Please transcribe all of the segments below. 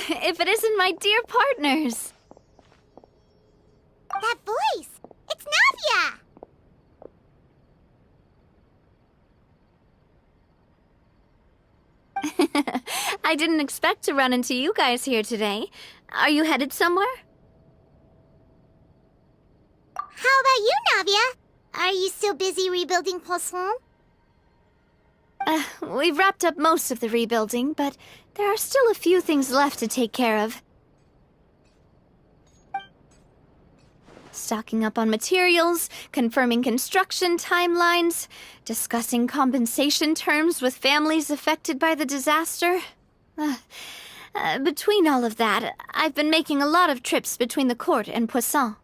if it isn't my dear partners? That voice! It's Navia! I didn't expect to run into you guys here today. Are you headed somewhere? How about you, Navia? Are you still busy rebuilding Poisson? We've wrapped up most of the rebuilding, but there are still a few things left to take care of. Stocking up on materials, confirming construction timelines, discussing compensation terms with families affected by the disaster. Between all of that, I've been making a lot of trips between the court and Poisson.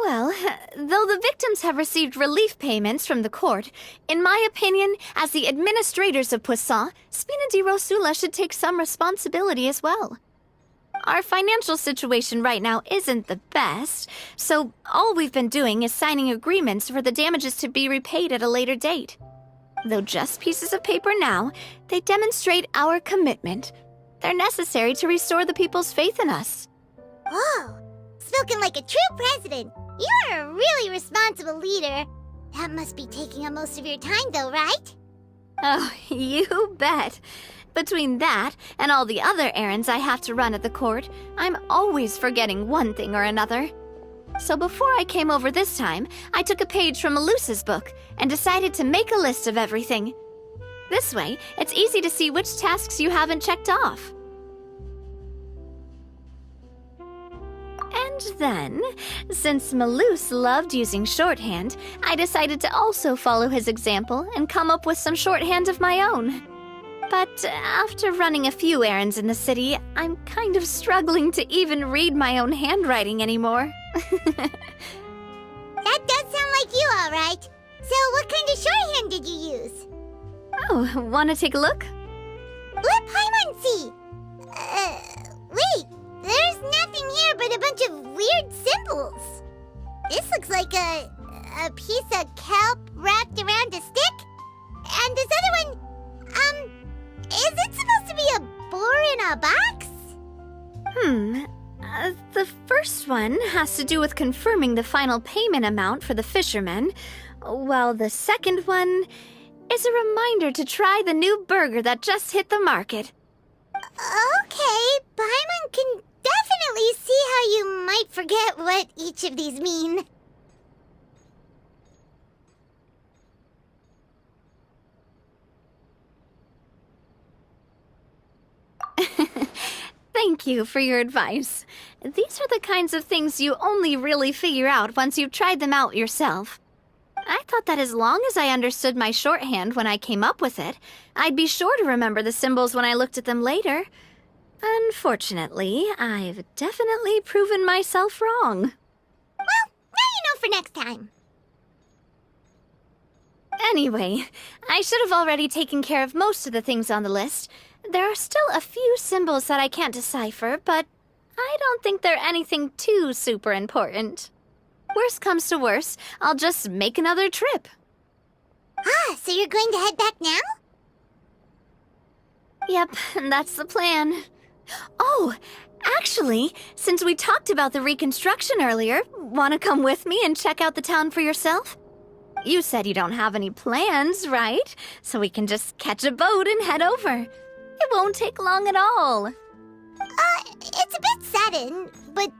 Well, though the victims have received relief payments from the court, in my opinion, as the administrators of Poisson, Spina di Rosula should take some responsibility as well. Our financial situation right now isn't the best, so all we've been doing is signing agreements for the damages to be repaid at a later date. Though just pieces of paper now, they demonstrate our commitment. They're necessary to restore the people's faith in us. Oh, spoken like a true president. You're a really responsible leader. That must be taking up most of your time, though, right? Oh, you bet. Between that and all the other errands I have to run at the court, I'm always forgetting one thing or another. So before I came over this time, I took a page from Melusa's book and decided to make a list of everything. This way, it's easy to see which tasks you haven't checked off. And then, since Melus loved using shorthand, I decided to also follow his example and come up with some shorthand of my own. But after running a few errands in the city, I'm kind of struggling to even read my own handwriting anymore. That does sound like you, all right. So what kind of shorthand did you use? Oh, wanna take a look? Let Paimon see. Wait. There's nothing here but a bunch of weird symbols. This looks like a piece of kelp wrapped around a stick. And this other one, is it supposed to be a boar in a box? The first one has to do with confirming the final payment amount for the fishermen, while the second one is a reminder to try the new burger that just hit the market. Okay, Paimon can definitely see how you might forget what each of these mean. Thank you for your advice. These are the kinds of things you only really figure out once you've tried them out yourself. I thought that as long as I understood my shorthand when I came up with it, I'd be sure to remember the symbols when I looked at them later. Unfortunately, I've definitely proven myself wrong. Well, now you know for next time. Anyway, I should have already taken care of most of the things on the list. There are still a few symbols that I can't decipher, but I don't think they're anything too super important. Worst comes to worst, I'll just make another trip. Ah, so you're going to head back now? Yep, that's the plan. Oh, actually, since we talked about the reconstruction earlier, want to come with me and check out the town for yourself? You said you don't have any plans, right? So we can just catch a boat and head over. It won't take long at all. It's a bit sudden, but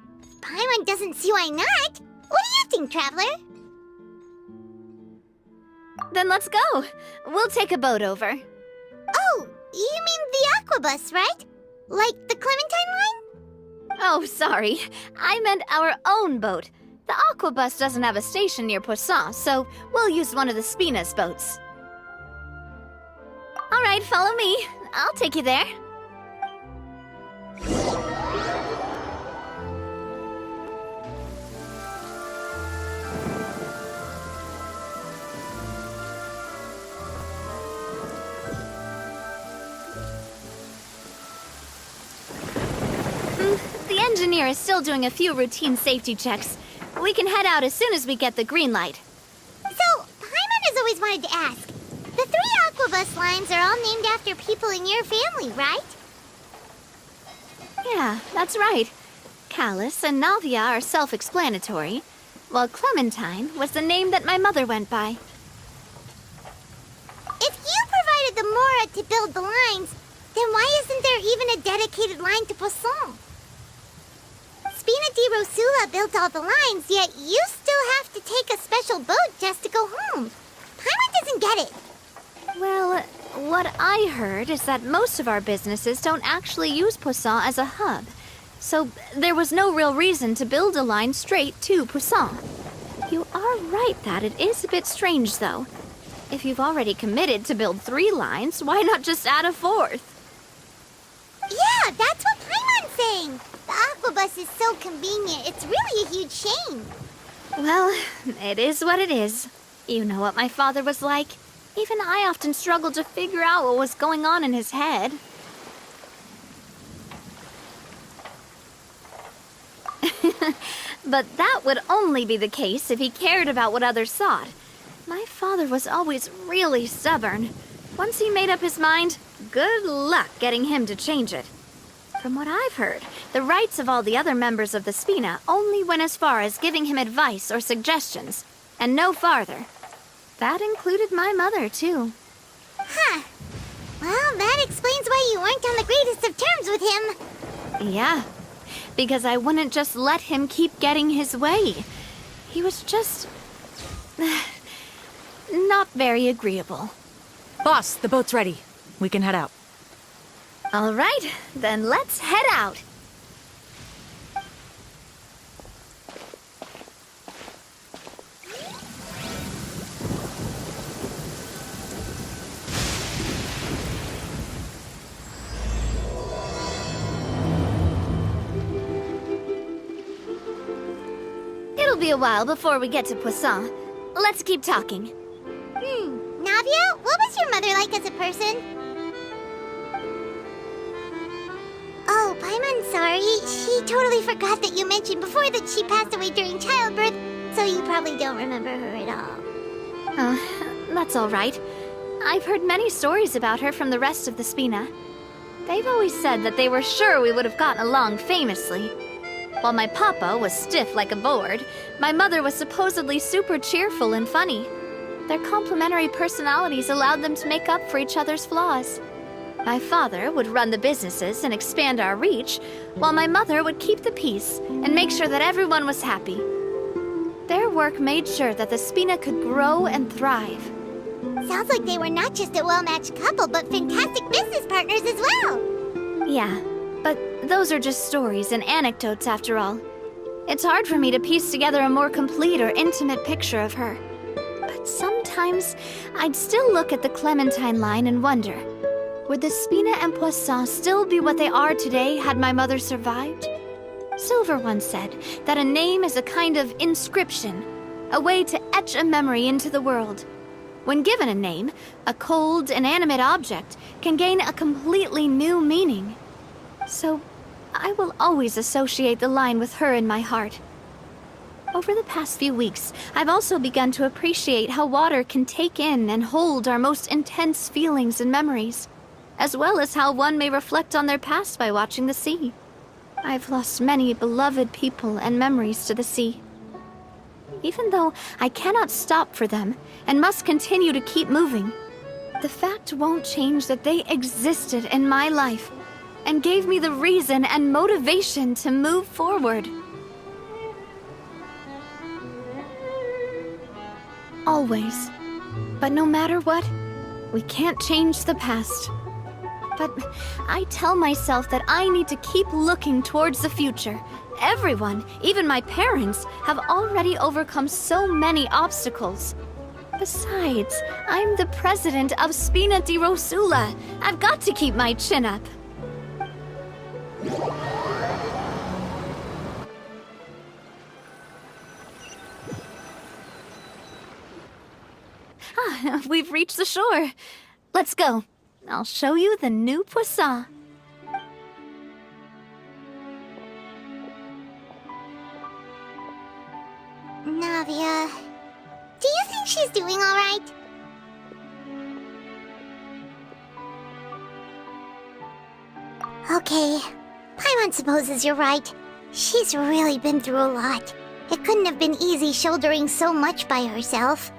Paimon doesn't see why not. What do you think, Traveler? Then let's go. We'll take a boat over. Oh, you mean the Aquabus, right? Like the Clementine line? Oh, sorry. I meant our own boat. The Aquabus doesn't have a station near Poisson, so we'll use one of the Spina's boats. All right, follow me. I'll take you there. The engineer is still doing a few routine safety checks. We can head out as soon as we get the green light. So, Paimon has always wanted to ask, The 3 Aquabus lines are all named after people in your family, right? Yeah, that's right. Callus and Navia are self-explanatory, while Clementine was the name that my mother went by. If you provided the Mora to build the lines, then why isn't there even a dedicated line to Poisson? Spina di Rosula built all the lines, yet you still have to take a special boat just to go home. Paimon doesn't get it. Well, what I heard is that most of our businesses don't actually use Poisson as a hub, so there was no real reason to build a line straight to Poisson. You are right that it is a bit strange, though. If you've already committed to build 3 lines, why not just add a 4th? Yeah, that's what Paimon's saying. The Aquabus is so convenient, it's really a huge shame. Well, it is what it is. You know what my father was like. Even I often struggled to figure out what was going on in his head. But that would only be the case if he cared about what others thought. My father was always really stubborn. Once he made up his mind, good luck getting him to change it. From what I've heard, the rights of all the other members of the Spina only went as far as giving him advice or suggestions, and no farther. That included my mother, too. Huh. Well, that explains why you weren't on the greatest of terms with him. Yeah, because I wouldn't just let him keep getting his way. He was just... not very agreeable. Boss, the boat's ready. We can head out. All right, then let's head out. It'll be a while before we get to Poisson. Let's keep talking. Navia, what was your mother like as a person? Oh, Paimon's sorry. She totally forgot that you mentioned before that she passed away during childbirth, so you probably don't remember her at all. Oh, that's all right. I've heard many stories about her from the rest of the Spina. They've always said that they were sure we would have gotten along famously. While my papa was stiff like a board, my mother was supposedly super cheerful and funny. Their complementary personalities allowed them to make up for each other's flaws. My father would run the businesses and expand our reach, while my mother would keep the peace and make sure that everyone was happy. Their work made sure that the Spina could grow and thrive. Sounds like they were not just a well-matched couple, but fantastic business partners as well. Yeah, but those are just stories and anecdotes after all. It's hard for me to piece together a more complete or intimate picture of her. But sometimes I'd still look at the Clementine line and wonder, would the Spina and Poisson still be what they are today had my mother survived? Silver once said that a name is a kind of inscription, a way to etch a memory into the world. When given a name, a cold, inanimate object can gain a completely new meaning. So, I will always associate the line with her in my heart. Over the past few weeks, I've also begun to appreciate how water can take in and hold our most intense feelings and memories, as well as how one may reflect on their past by watching the sea. I've lost many beloved people and memories to the sea. Even though I cannot stop for them and must continue to keep moving, the fact won't change that they existed in my life and gave me the reason and motivation to move forward. Always. But no matter what, we can't change the past. But I tell myself that I need to keep looking towards the future. Everyone, even my parents, have already overcome so many obstacles. Besides, I'm the president of Spina di Rosula. I've got to keep my chin up. We've reached the shore. Let's go. I'll show you the new Poisson. Navia, do you think she's doing all right? Okay. Paimon supposes you're right. She's really been through a lot. It couldn't have been easy shouldering so much by herself.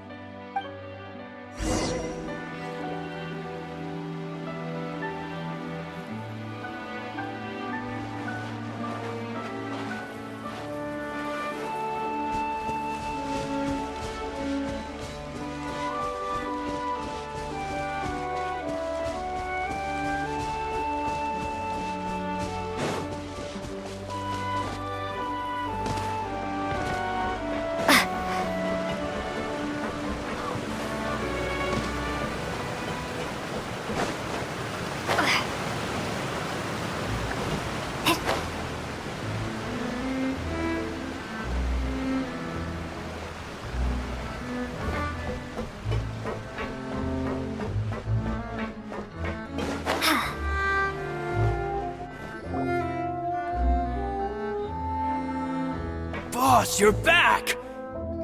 Boss, you're back!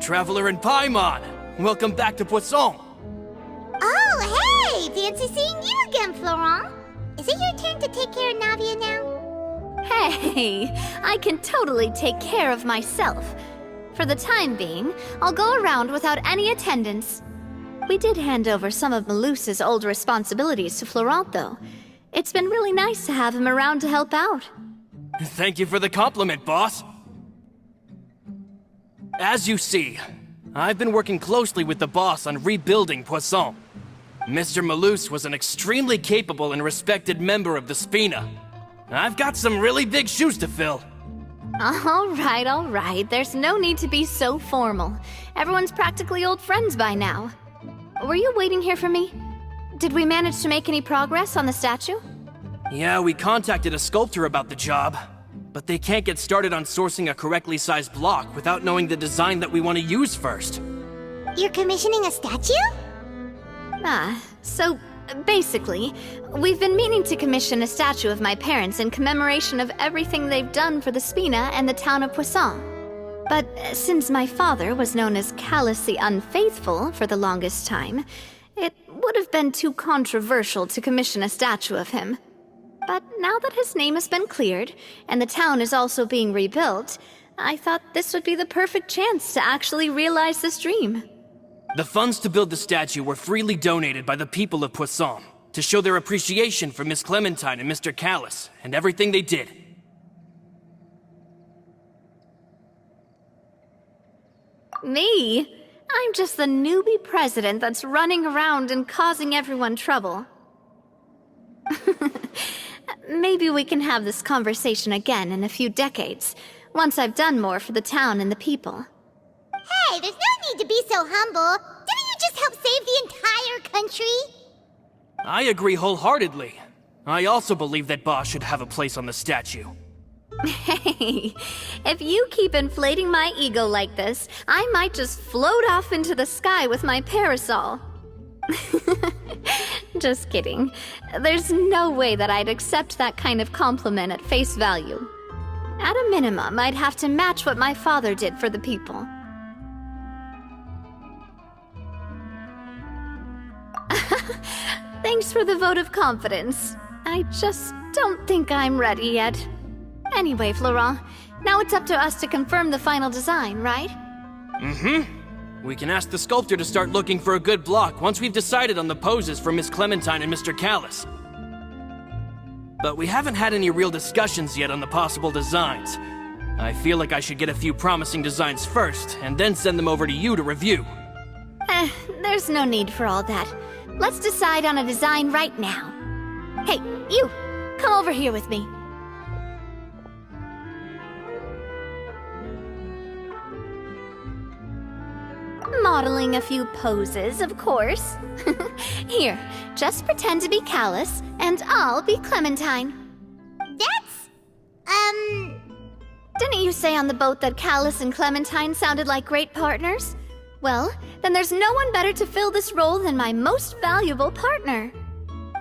Traveler and Paimon, welcome back to Poisson. Oh, hey! Fancy seeing you again, Florent. Is it your turn to take care of Navia now? Hey, I can totally take care of myself. For the time being, I'll go around without any attendance. We did hand over some of Malus's old responsibilities to Florent, though. It's been really nice to have him around to help out. Thank you for the compliment, boss. As you see, I've been working closely with the boss on rebuilding Poisson. Mr. Malus was an extremely capable and respected member of the Spina. I've got some really big shoes to fill. All right. There's no need to be so formal. Everyone's practically old friends by now. Were you waiting here for me? Did we manage to make any progress on the statue? Yeah, we contacted a sculptor about the job, but they can't get started on sourcing a correctly sized block without knowing the design that we want to use first. You're commissioning a statue? So basically, we've been meaning to commission a statue of my parents in commemoration of everything they've done for the Spina and the town of Poisson. But since my father was known as callously unfaithful for the longest time, it would have been too controversial to commission a statue of him. But now that his name has been cleared, and the town is also being rebuilt, I thought this would be the perfect chance to actually realize this dream. The funds to build the statue were freely donated by the people of Poisson to show their appreciation for Miss Clementine and Mr. Callis and everything they did. Me? I'm just the newbie president that's running around and causing everyone trouble. Maybe we can have this conversation again in a few decades, once I've done more for the town and the people. Hey, there's no need to be so humble. Didn't you just help save the entire country? I agree wholeheartedly. I also believe that Boss should have a place on the statue. Hey, if you keep inflating my ego like this, I might just float off into the sky with my parasol. Just kidding. There's no way that I'd accept that kind of compliment at face value. At a minimum, I'd have to match what my father did for the people. Thanks for the vote of confidence. I just don't think I'm ready yet. Anyway, Florent, now it's up to us to confirm the final design, right? We can ask the sculptor to start looking for a good block once we've decided on the poses for Miss Clementine and Mr. Callis. But we haven't had any real discussions yet on the possible designs. I feel like I should get a few promising designs first, and then send them over to you to review. There's no need for all that. Let's decide on a design right now. Hey, you! Come over here with me. Modeling a few poses, of course. Here, just pretend to be Callis, and I'll be Clementine. That's... Didn't you say on the boat that Callis and Clementine sounded like great partners? Well, then there's no one better to fill this role than my most valuable partner.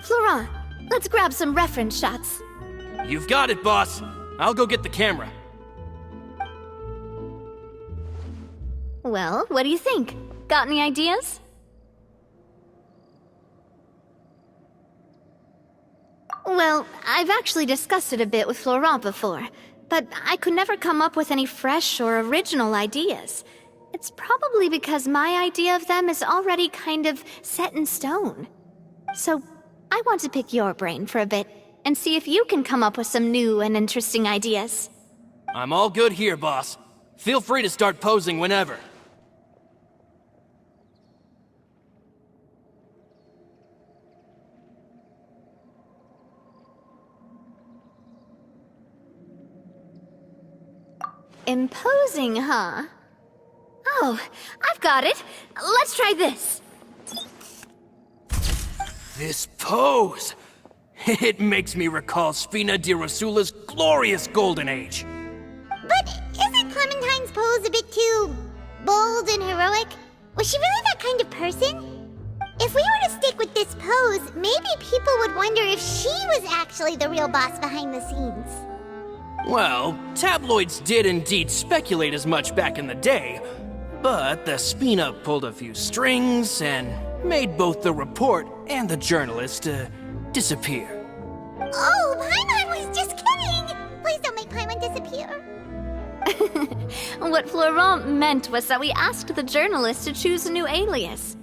Florent, let's grab some reference shots. You've got it, boss. I'll go get the camera. Well, what do you think? Got any ideas? Well, I've actually discussed it a bit with Florent before, but I could never come up with any fresh or original ideas. It's probably because my idea of them is already kind of set in stone. So, I want to pick your brain for a bit and see if you can come up with some new and interesting ideas. I'm all good here, boss. Feel free to start posing whenever. Imposing, huh? Oh, I've got it. Let's try this. This pose! It makes me recall Spina di Rosula's glorious golden age. But isn't Clementine's pose a bit too bold and heroic? Was she really that kind of person? If we were to stick with this pose, maybe people would wonder if she was actually the real boss behind the scenes. Well, tabloids did indeed speculate as much back in the day, but the Spina pulled a few strings and made both the report and the journalist disappear. Oh, Paimon was just kidding! Please don't make Paimon disappear. What Florent meant was that we asked the journalist to choose a new alias.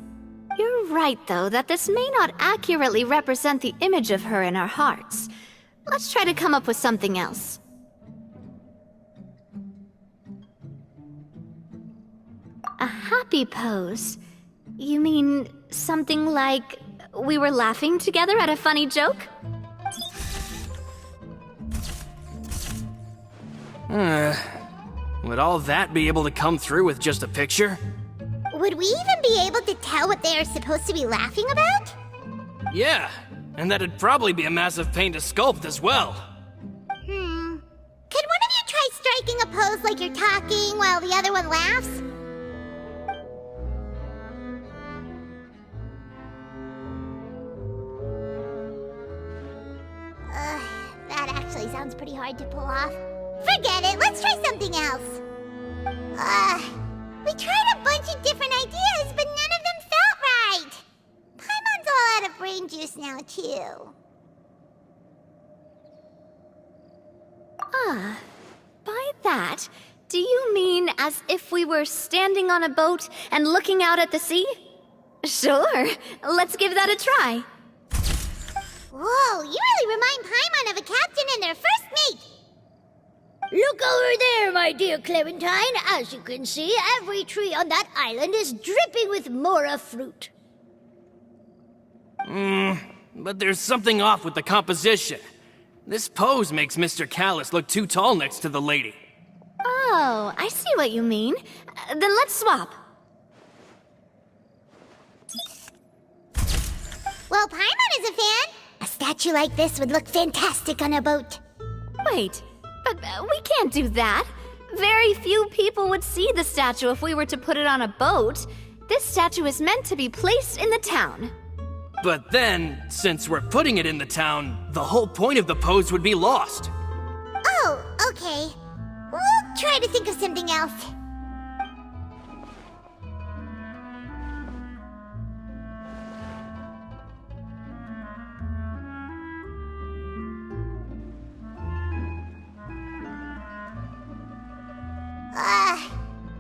You're right, though, that this may not accurately represent the image of her in our hearts. Let's try to come up with something else. A happy pose? You mean something like we were laughing together at a funny joke? Would all that be able to come through with just a picture? Would we even be able to tell what they are supposed to be laughing about? Yeah, and that'd probably be a massive pain to sculpt as well. Could one of you try striking a pose like you're talking while the other one laughs? That actually sounds pretty hard to pull off. Forget it, let's try something else. We tried a bunch of different ideas, but none of them felt right. Paimon's all out of brain juice now, too. By that, do you mean as if we were standing on a boat and looking out at the sea? Sure, let's give that a try. Whoa, you really remind Paimon of a captain and their first mate. Look over there, my dear Clementine. As you can see, every tree on that island is dripping with mora fruit. But there's something off with the composition. This pose makes Mr. Callus look too tall next to the lady. Oh, I see what you mean. Then let's swap. Well, Paimon is a fan. A statue like this would look fantastic on a boat. Wait, but we can't do that. Very few people would see the statue if we were to put it on a boat. This statue is meant to be placed in the town. But then, since we're putting it in the town, the whole point of the pose would be lost. Oh, okay. We'll try to think of something else.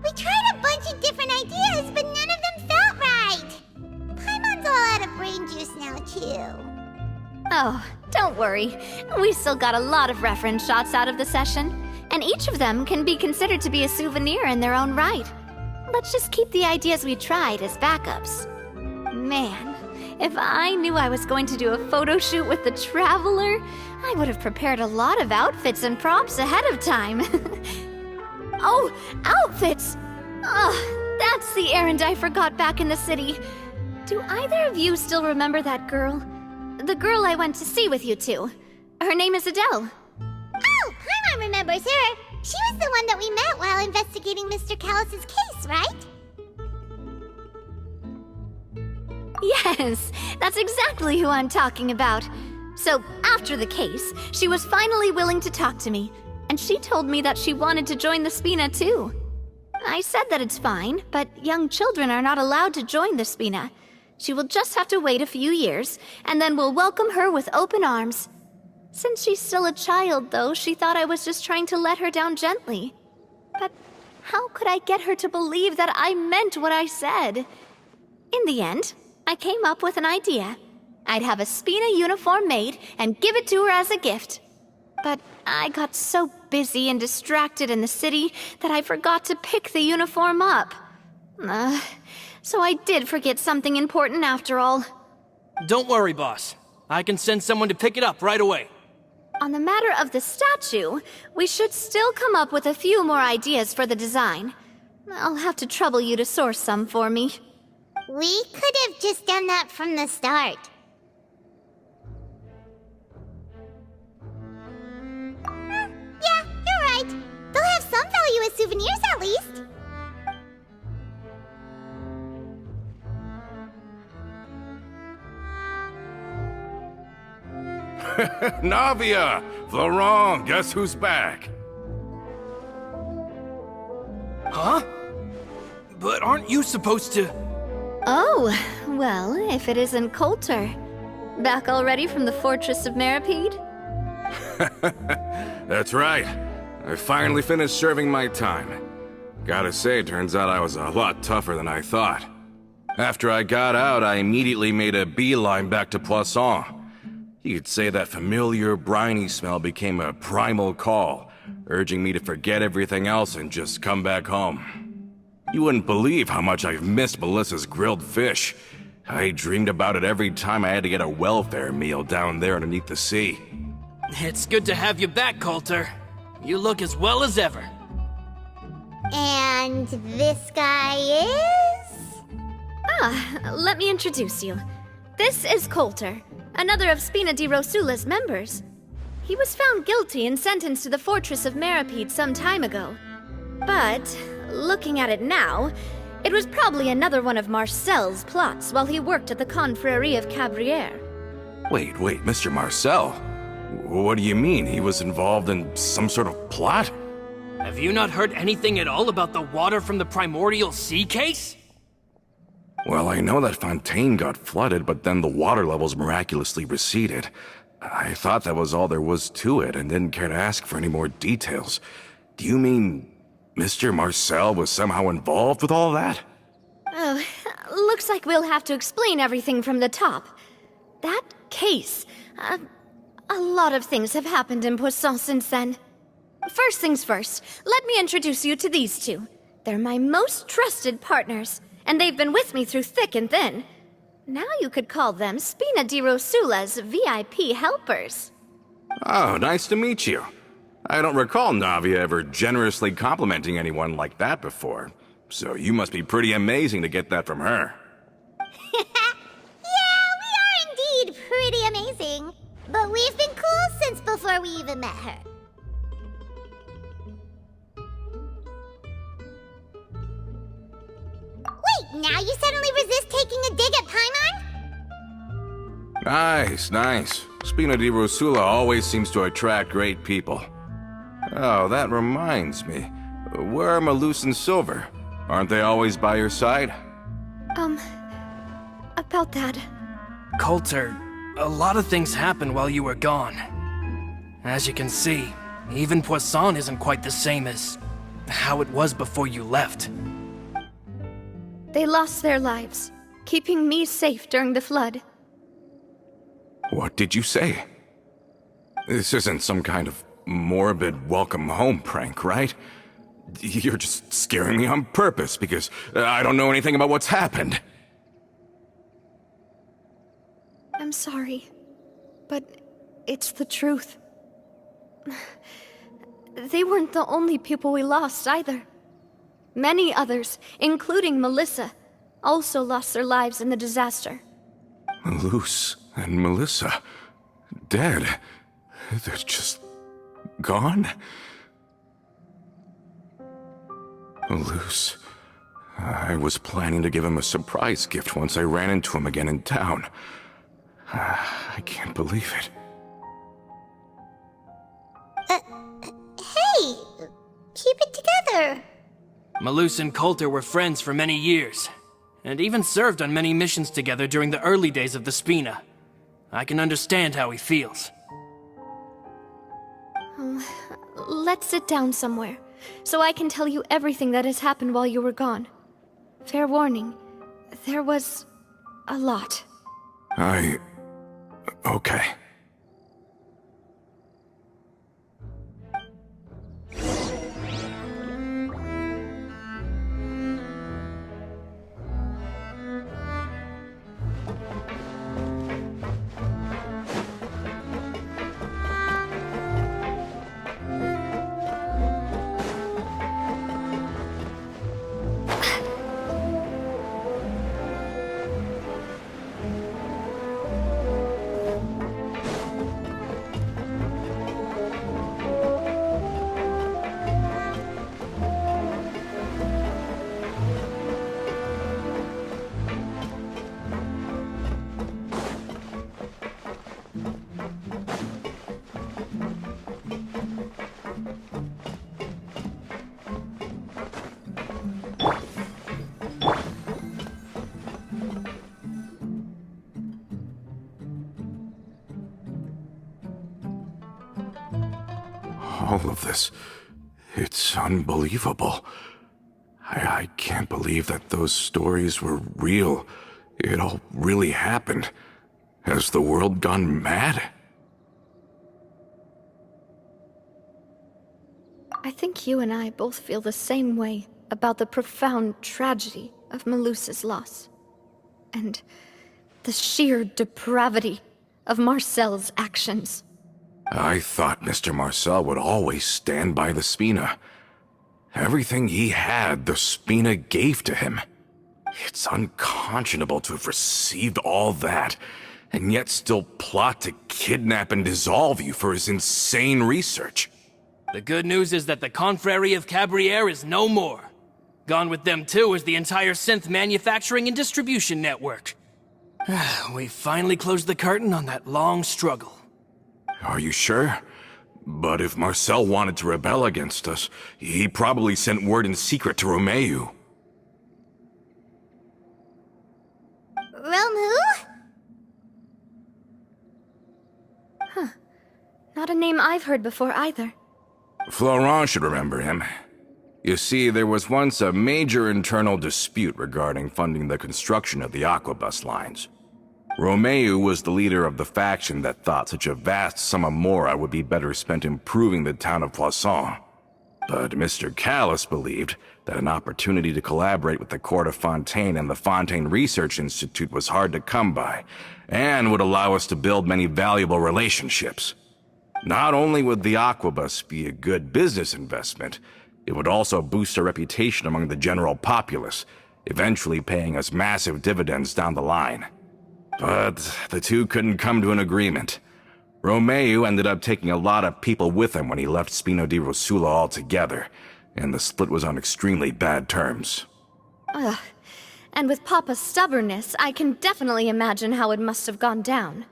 We tried a bunch of different ideas, but none of them felt right. Paimon's all out of brain juice now, too. Oh, don't worry. We still got a lot of reference shots out of the session, and each of them can be considered to be a souvenir in their own right. Let's just keep the ideas we tried as backups. Man, if I knew I was going to do a photo shoot with the Traveler, I would have prepared a lot of outfits and props ahead of time. Oh, outfits! Oh, that's the errand I forgot back in the city. Do either of you still remember that girl? The girl I went to see with you two. Her name is Adele. Oh, Paimon remembers her. She was the one that we met while investigating Mr. Callus's case, right? Yes, that's exactly who I'm talking about. So, after the case, she was finally willing to talk to me, and she told me that she wanted to join the Spina too. I said that it's fine, but young children are not allowed to join the Spina. She will just have to wait a few years, and then we'll welcome her with open arms. Since she's still a child, though, she thought I was just trying to let her down gently. But how could I get her to believe that I meant what I said? In the end, I came up with an idea. I'd have a Spina uniform made and give it to her as a gift. But I got so busy and distracted in the city that I forgot to pick the uniform up. So I did forget something important after all. Don't worry, boss. I can send someone to pick it up right away. On the matter of the statue, we should still come up with a few more ideas for the design. I'll have to trouble you to source some for me. We could have just done that from the start. Yeah, you're right. They'll have some value as souvenirs at least. Navia! Florent, guess who's back? Huh? But aren't you supposed to... Oh, well, if it isn't Coulter. Back already from the Fortress of Meripede? That's right. I finally finished serving my time. Gotta say, turns out I was a lot tougher than I thought. After I got out, I immediately made a beeline back to Poisson. You could say that familiar, briny smell became a primal call, urging me to forget everything else and just come back home. You wouldn't believe how much I've missed Melissa's grilled fish. I dreamed about it every time I had to get a welfare meal down there underneath the sea. It's good to have you back, Coulter. You look as well as ever. And this guy is? Let me introduce you. This is Coulter, another of Spina di Rosula's members. He was found guilty and sentenced to the Fortress of Meripede some time ago. But, looking at it now, it was probably another one of Marcel's plots while he worked at the Confrérie of Cabrières. Wait, Mr. Marcel? What do you mean? He was involved in some sort of plot? Have you not heard anything at all about the water from the primordial sea case? Well, I know that Fontaine got flooded, but then the water levels miraculously receded. I thought that was all there was to it and didn't care to ask for any more details. Do you mean Mr. Marcel was somehow involved with all that? Oh, looks like we'll have to explain everything from the top. That case, a lot of things have happened in Poisson since then. First things first, let me introduce you to these two. They're my most trusted partners, and they've been with me through thick and thin. Now you could call them Spina di Rosula's VIP helpers. Oh, nice to meet you. I don't recall Navia ever generously complimenting anyone like that before, so you must be pretty amazing to get that from her. Yeah, we are indeed pretty amazing. But we've been cool since before we even met her. Wait, now you suddenly resist taking a dig at Paimon? Nice. Spina di Rosula always seems to attract great people. Oh, that reminds me. Where are Malus and Silver? Aren't they always by your side? About that. Coulter, a lot of things happened while you were gone. As you can see, even Poisson isn't quite the same as how it was before you left. They lost their lives, keeping me safe during the flood. What did you say? This isn't some kind of morbid welcome home prank, right? You're just scaring me on purpose because I don't know anything about what's happened. I'm sorry, but it's the truth. They weren't the only people we lost either. Many others, including Melissa, also lost their lives in the disaster. Malus and Melissa, dead. They're just gone? Malus, I was planning to give him a surprise gift once I ran into him again in town. I can't believe it. Hey, keep it together. Malus and Coulter were friends for many years, and even served on many missions together during the early days of the Spina. I can understand how he feels. Let's sit down somewhere, so I can tell you everything that has happened while you were gone. Fair warning, there was a lot. Okay. All of this, it's unbelievable. I can't believe that those stories were real. It all really happened. Has the world gone mad? I think you and I both feel the same way about the profound tragedy of Melusa's loss. And the sheer depravity of Marcel's actions. I thought Mr. Marcel would always stand by the Spina. Everything he had, the Spina gave to him. It's unconscionable to have received all that, and yet still plot to kidnap and dissolve you for his insane research. The good news is that the Confrérie of Cabriere is no more. Gone with them too is the entire synth manufacturing and distribution network. We finally closed the curtain on that long struggle. Are you sure? But if Marcel wanted to rebel against us, he probably sent word in secret to Romeu. Romu? Not a name I've heard before either. Florent should remember him. You see, there was once a major internal dispute regarding funding the construction of the Aquabus lines. Romeu was the leader of the faction that thought such a vast sum of mora would be better spent improving the town of Poisson. But Mr. Callis believed that an opportunity to collaborate with the Court of Fontaine and the Fontaine Research Institute was hard to come by, and would allow us to build many valuable relationships. Not only would the Aquabus be a good business investment, it would also boost our reputation among the general populace, eventually paying us massive dividends down the line. But the two couldn't come to an agreement. Romeu ended up taking a lot of people with him when he left Spino di Rosula altogether, and the split was on extremely bad terms. Ugh. And with Papa's stubbornness, I can definitely imagine how it must have gone down.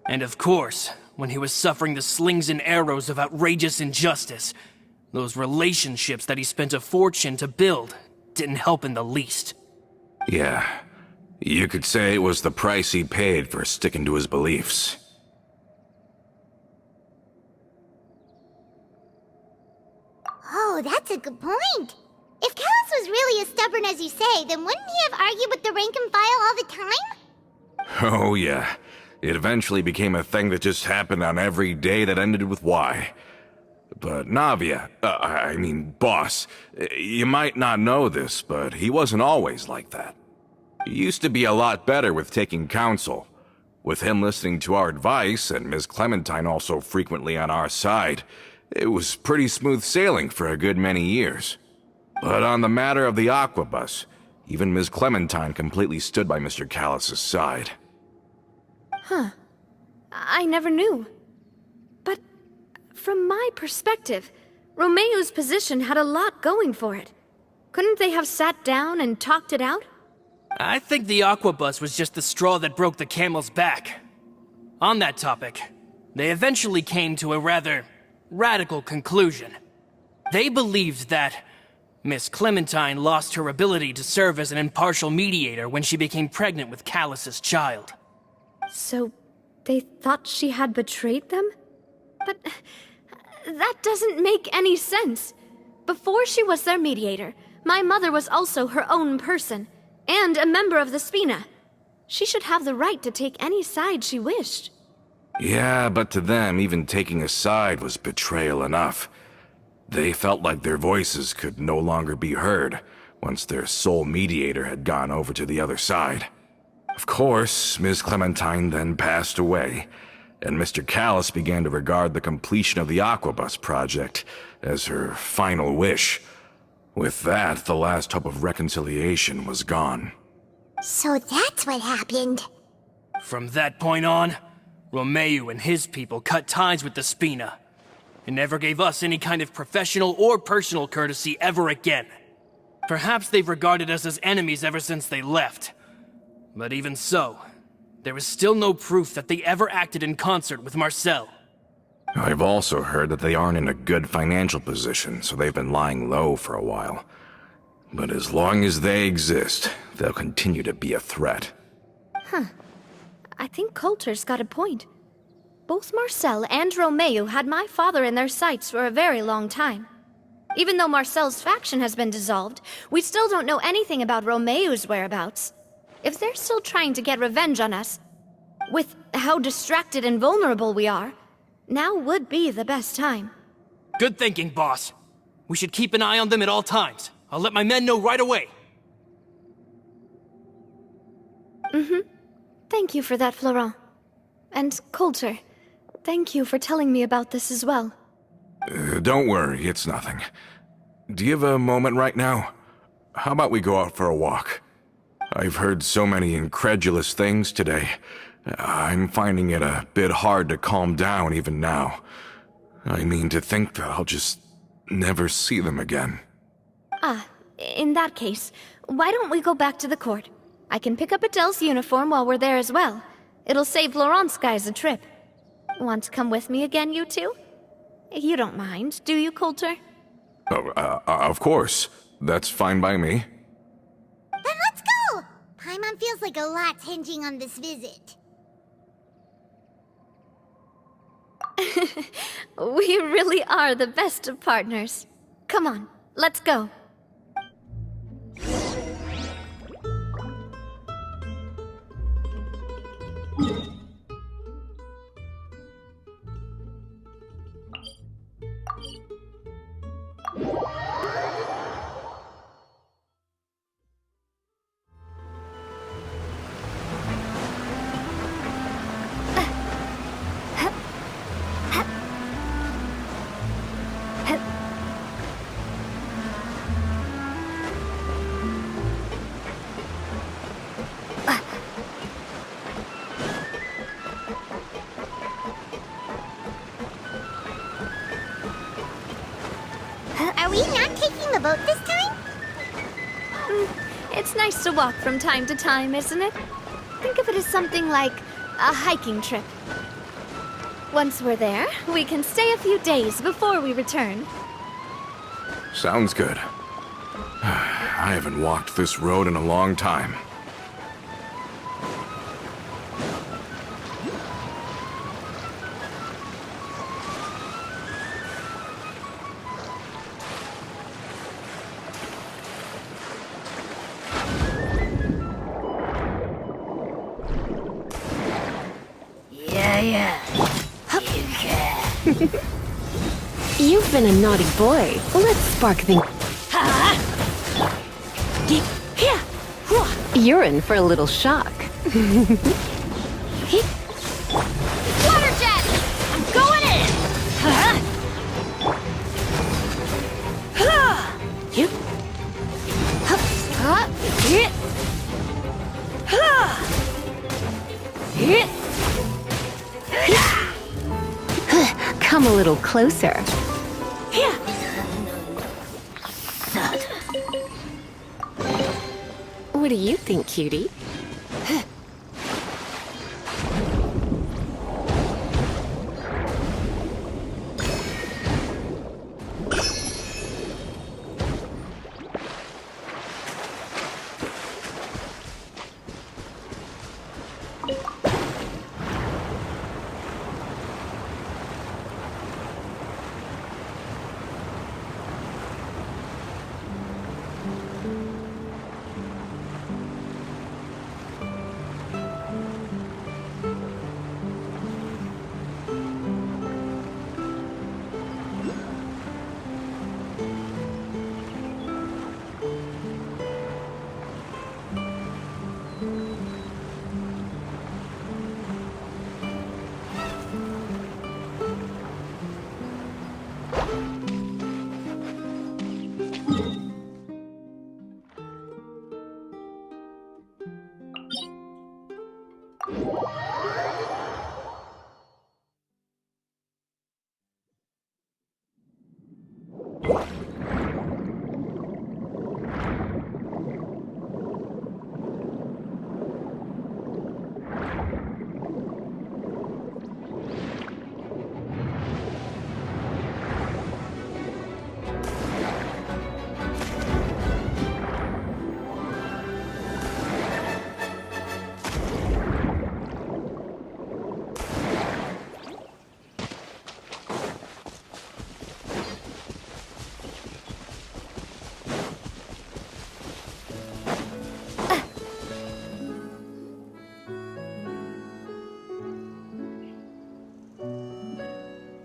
And of course, when he was suffering the slings and arrows of outrageous injustice, those relationships that he spent a fortune to build didn't help in the least. Yeah, you could say it was the price he paid for sticking to his beliefs. Oh, that's a good point. If Callis was really as stubborn as you say, then wouldn't he have argued with the rank and file all the time? Oh yeah, it eventually became a thing that just happened on every day that ended with Y. But Navia, boss, you might not know this, but he wasn't always like that. He used to be a lot better with taking counsel. With him listening to our advice, and Ms. Clementine also frequently on our side, it was pretty smooth sailing for a good many years. But on the matter of the Aquabus, even Ms. Clementine completely stood by Mr. Callis's side. Huh. I never knew. But from my perspective, Romeu's position had a lot going for it. Couldn't they have sat down and talked it out? I think the Aquabus was just the straw that broke the camel's back. On that topic, they eventually came to a rather radical conclusion. They believed that Miss Clementine lost her ability to serve as an impartial mediator when she became pregnant with Callis's child. So, they thought she had betrayed them? But That doesn't make any sense. Before she was their mediator, my mother was also her own person, and a member of the Spina. She should have the right to take any side she wished. Yeah, but to them, even taking a side was betrayal enough. They felt like their voices could no longer be heard once their sole mediator had gone over to the other side. Of course, Ms. Clementine then passed away, and Mr. Callis began to regard the completion of the Aquabus project as her final wish. With that, the last hope of reconciliation was gone. So that's what happened. From that point on, Romeu and his people cut ties with the Spina, and never gave us any kind of professional or personal courtesy ever again. Perhaps they've regarded us as enemies ever since they left. But even so, there is still no proof that they ever acted in concert with Marcel. I've also heard that they aren't in a good financial position, so they've been lying low for a while. But as long as they exist, they'll continue to be a threat. I think Coulter's got a point. Both Marcel and Romeu had my father in their sights for a very long time. Even though Marcel's faction has been dissolved, we still don't know anything about Romeu's whereabouts. If they're still trying to get revenge on us, with how distracted and vulnerable we are, now would be the best time. Good thinking, boss. We should keep an eye on them at all times. I'll let my men know right away. Thank you for that, Florent. And Coulter, thank you for telling me about this as well. Don't worry, it's nothing. Do you have a moment right now? How about we go out for a walk? I've heard so many incredulous things today. I'm finding it a bit hard to calm down even now. I mean, to think that I'll just never see them again. In that case, why don't we go back to the court? I can pick up Adele's uniform while we're there as well. It'll save Laurent's guys a trip. Want to come with me again, you two? You don't mind, do you, Coulter? Of course. That's fine by me. Then let's go! Paimon feels like a lot's hinging on this visit. We really are the best of partners. Come on, let's go. Are we not taking the boat this time? It's nice to walk from time to time, isn't it? Think of it as something like a hiking trip. Once we're there, we can stay a few days before we return. Sounds good. I haven't walked this road in a long time. You've been a naughty boy. Let's spark things. You're in for a little shock. Water jet! I'm going in! Come a little closer. What do you think, cutie?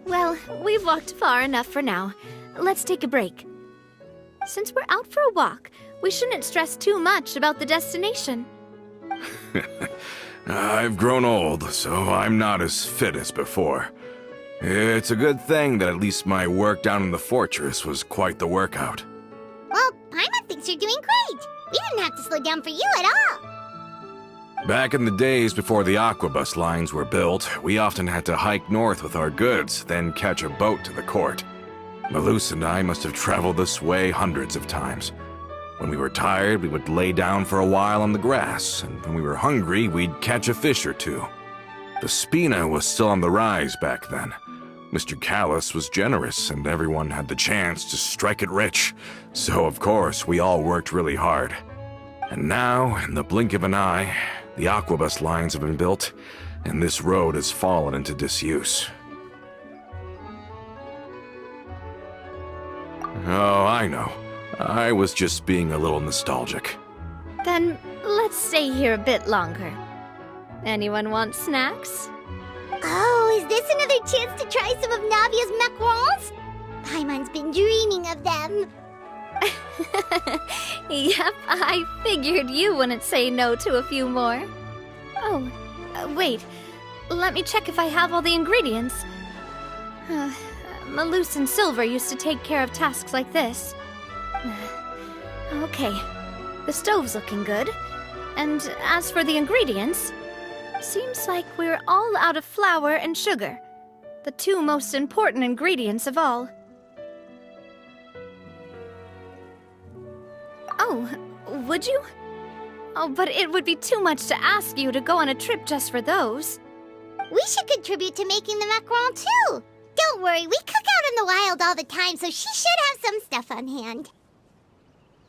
Well, we've walked far enough for now. Let's take a break. Since we're out for a walk, we shouldn't stress too much about the destination. I've grown old, so I'm not as fit as before. It's a good thing that at least my work down in the fortress was quite the workout. Well, Paimon thinks you're doing great. We didn't have to slow down for you at all. Back in the days before the aquabus lines were built, we often had to hike north with our goods, then catch a boat to the court. Malus and I must have traveled this way hundreds of times. When we were tired, we would lay down for a while on the grass, and when we were hungry, we'd catch a fish or two. The Spina was still on the rise back then. Mr. Callis was generous, and everyone had the chance to strike it rich. So, of course, we all worked really hard. And now, in the blink of an eye, the aquabus lines have been built, and this road has fallen into disuse. Oh, I know. I was just being a little nostalgic. Then let's stay here a bit longer. Anyone want snacks? Oh, is this another chance to try some of Navia's macarons? Paimon's been dreaming of them. Yep, I figured you wouldn't say no to a few more. Oh, wait. Let me check if I have all the ingredients. Malus and Silver used to take care of tasks like this. Okay, the stove's looking good. And as for the ingredients, seems like we're all out of flour and sugar, the two most important ingredients of all. Oh, would you? Oh, but it would be too much to ask you to go on a trip just for those. We should contribute to making the macaron too. Don't worry, we cook out in the wild all the time, so she should have some stuff on hand.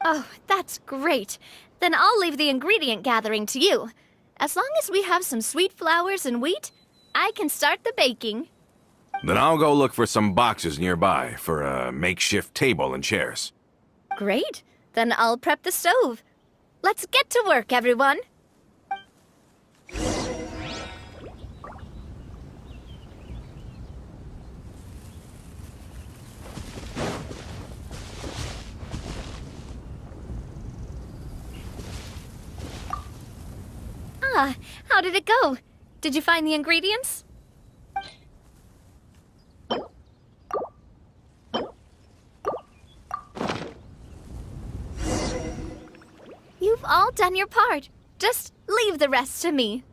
Oh, that's great. Then I'll leave the ingredient gathering to you. As long as we have some sweet flours and wheat, I can start the baking. Then I'll go look for some boxes nearby for a makeshift table and chairs. Great. Then I'll prep the stove. Let's get to work, everyone. Ah, how did it go? Did you find the ingredients? You've all done your part. Just leave the rest to me.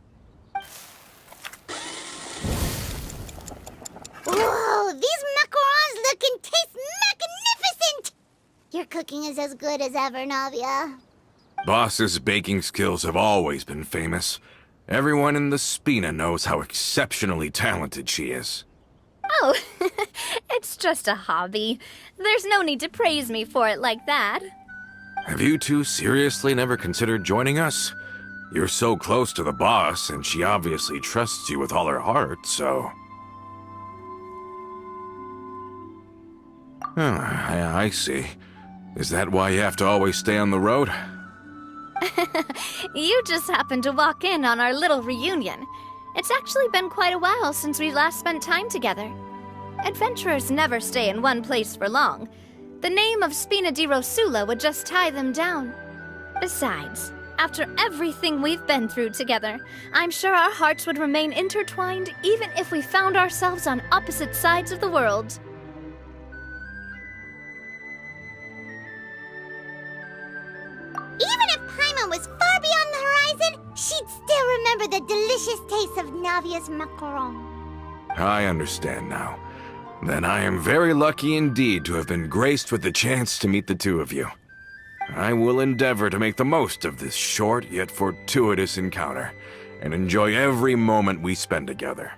Whoa, these macarons look and taste magnificent! Your cooking is as good as ever, Navia. Boss's baking skills have always been famous. Everyone in the Spina knows how exceptionally talented she is. Oh, it's just a hobby. There's no need to praise me for it like that. Have you two seriously never considered joining us? You're so close to the boss, and she obviously trusts you with all her heart, so... I see. Is that why you have to always stay on the road? You just happened to walk in on our little reunion. It's actually been quite a while since we last spent time together. Adventurers never stay in one place for long. The name of Spina di Rosula would just tie them down. Besides, After everything we've been through together, I'm sure our hearts would remain intertwined even if we found ourselves on opposite sides of the world. Even if Paimon was far beyond the horizon, she'd still remember the delicious taste of Navia's macaron. I understand now. Then I am very lucky indeed to have been graced with the chance to meet the two of you. I will endeavor to make the most of this short yet fortuitous encounter, and enjoy every moment we spend together.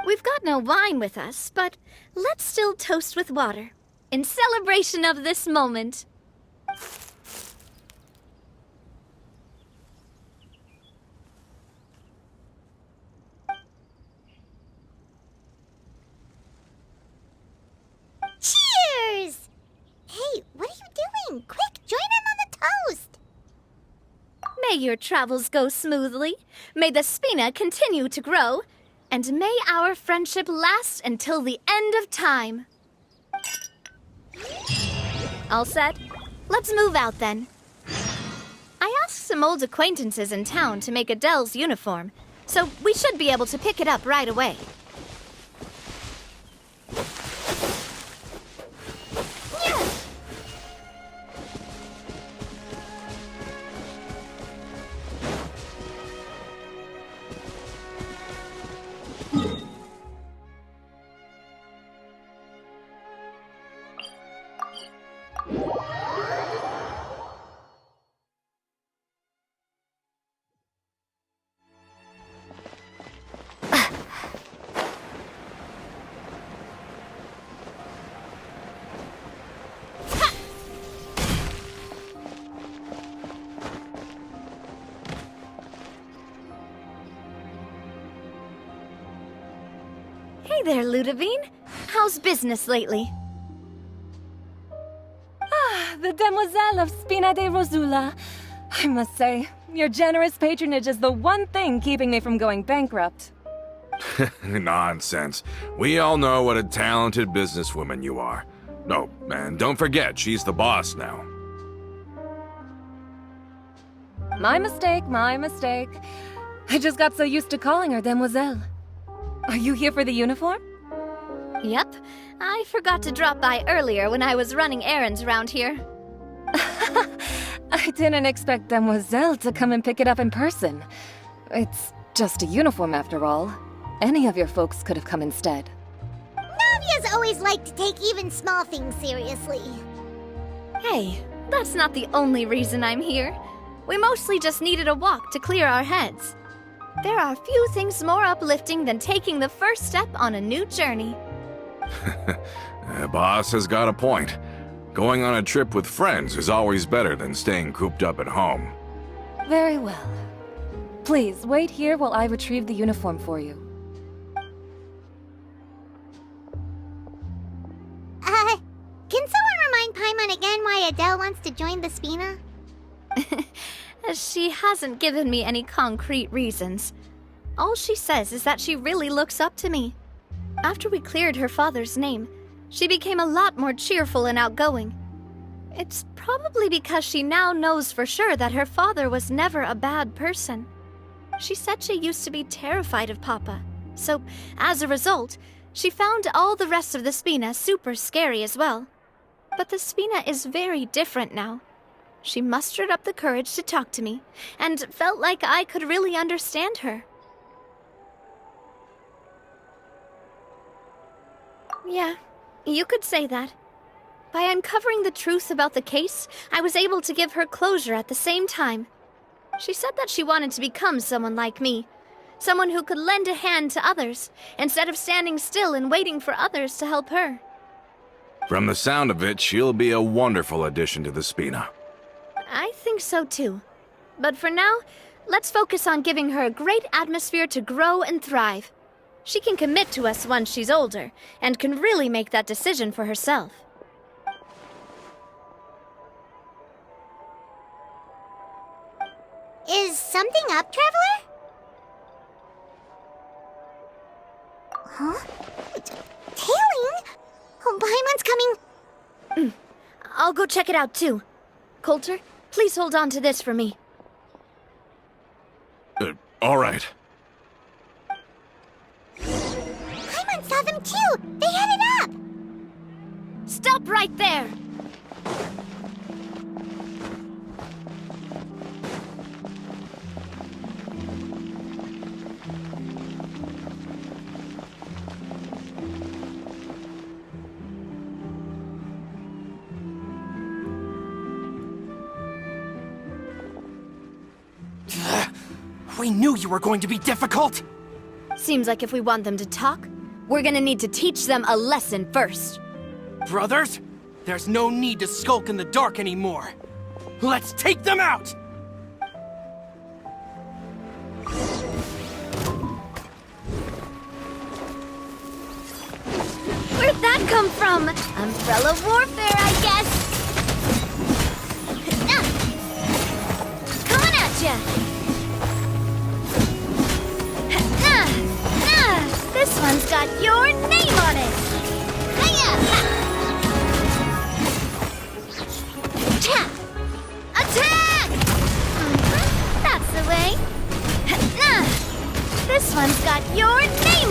We've got no wine with us, but let's still toast with water, in celebration of this moment. Cheers! Hey, what are you doing? Quick, join in on the toast! May your travels go smoothly, may the Spina continue to grow, and may our friendship last until the end of time. All set? Let's move out then. I asked some old acquaintances in town to make Adele's uniform, so we should be able to pick it up right away. Hey there, Ludovine. How's business lately? The Demoiselle of Spina de Rosula. I must say, your generous patronage is the one thing keeping me from going bankrupt. Nonsense. We all know what a talented businesswoman you are. No, and don't forget, she's the boss now. My mistake, my mistake. I just got so used to calling her Demoiselle. Are you here for the uniform? Yep. I forgot to drop by earlier when I was running errands around here. I didn't expect Demoiselle to come and pick it up in person. It's just a uniform after all. Any of your folks could have come instead. Navia's always liked to take even small things seriously. Hey, that's not the only reason I'm here. We mostly just needed a walk to clear our heads. There are few things more uplifting than taking the first step on a new journey. The boss has got a point. Going on a trip with friends is always better than staying cooped up at home. Very well. Please, wait here while I retrieve the uniform for you. Can someone remind Paimon again why Adele wants to join the Spina? She hasn't given me any concrete reasons. All she says is that she really looks up to me. After we cleared her father's name, she became a lot more cheerful and outgoing. It's probably because she now knows for sure that her father was never a bad person. She said she used to be terrified of Papa, so as a result, she found all the rest of the Spina super scary as well. But the Spina is very different now. She mustered up the courage to talk to me, and felt like I could really understand her. Yeah, you could say that. By uncovering the truth about the case, I was able to give her closure at the same time. She said that she wanted to become someone like me, someone who could lend a hand to others, instead of standing still and waiting for others to help her. From the sound of it, she'll be a wonderful addition to the Spina. I think so too. But for now, let's focus on giving her a great atmosphere to grow and thrive. She can commit to us once she's older, and can really make that decision for herself. Is something up, Traveler? Huh? Tailing? Oh, Paimon's coming. I'll go check it out too. Coulter, please hold on to this for me. All right. Paimon saw them too! They headed up! Stop right there! We knew you were going to be difficult! Seems like if we want them to talk, we're gonna need to teach them a lesson first. Brothers, there's no need to skulk in the dark anymore. Let's take them out! Where'd that come from? Umbrella warfare, I guess. Coming at ya! This one's got your name on it! Attack! That's the way. This one's got your name!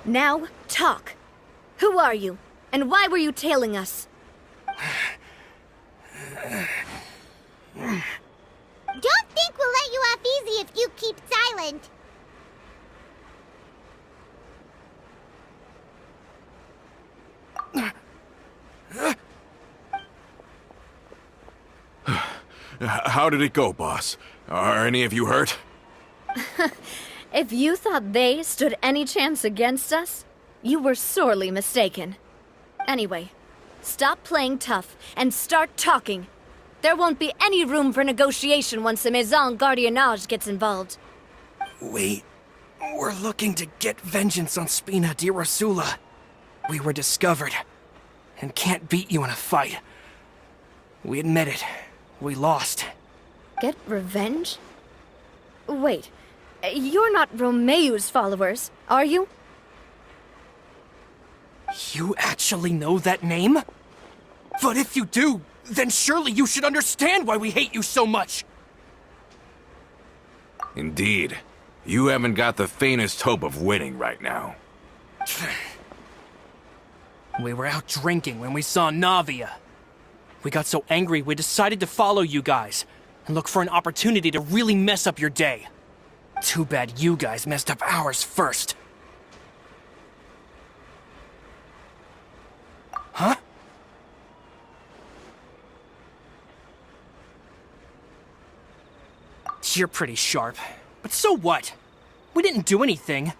Now, talk. Who are you? And why were you tailing us? Don't think we'll let you off easy if you keep silent. How did it go, boss? Are any of you hurt? If you thought they stood any chance against us, you were sorely mistaken. Anyway, stop playing tough and start talking. There won't be any room for negotiation once the Maison Gardiennage gets involved. We're looking to get vengeance on Spina di Rosula. We were discovered, and can't beat you in a fight. We admit it. We lost. Get revenge? Wait, you're not Romeu's followers, are you? You actually know that name? But if you do, then surely you should understand why we hate you so much! Indeed. You haven't got the faintest hope of winning right now. We were out drinking when we saw Navia. We got so angry we decided to follow you guys and look for an opportunity to really mess up your day. Too bad you guys messed up ours first. Huh? You're pretty sharp, but so what? We didn't do anything.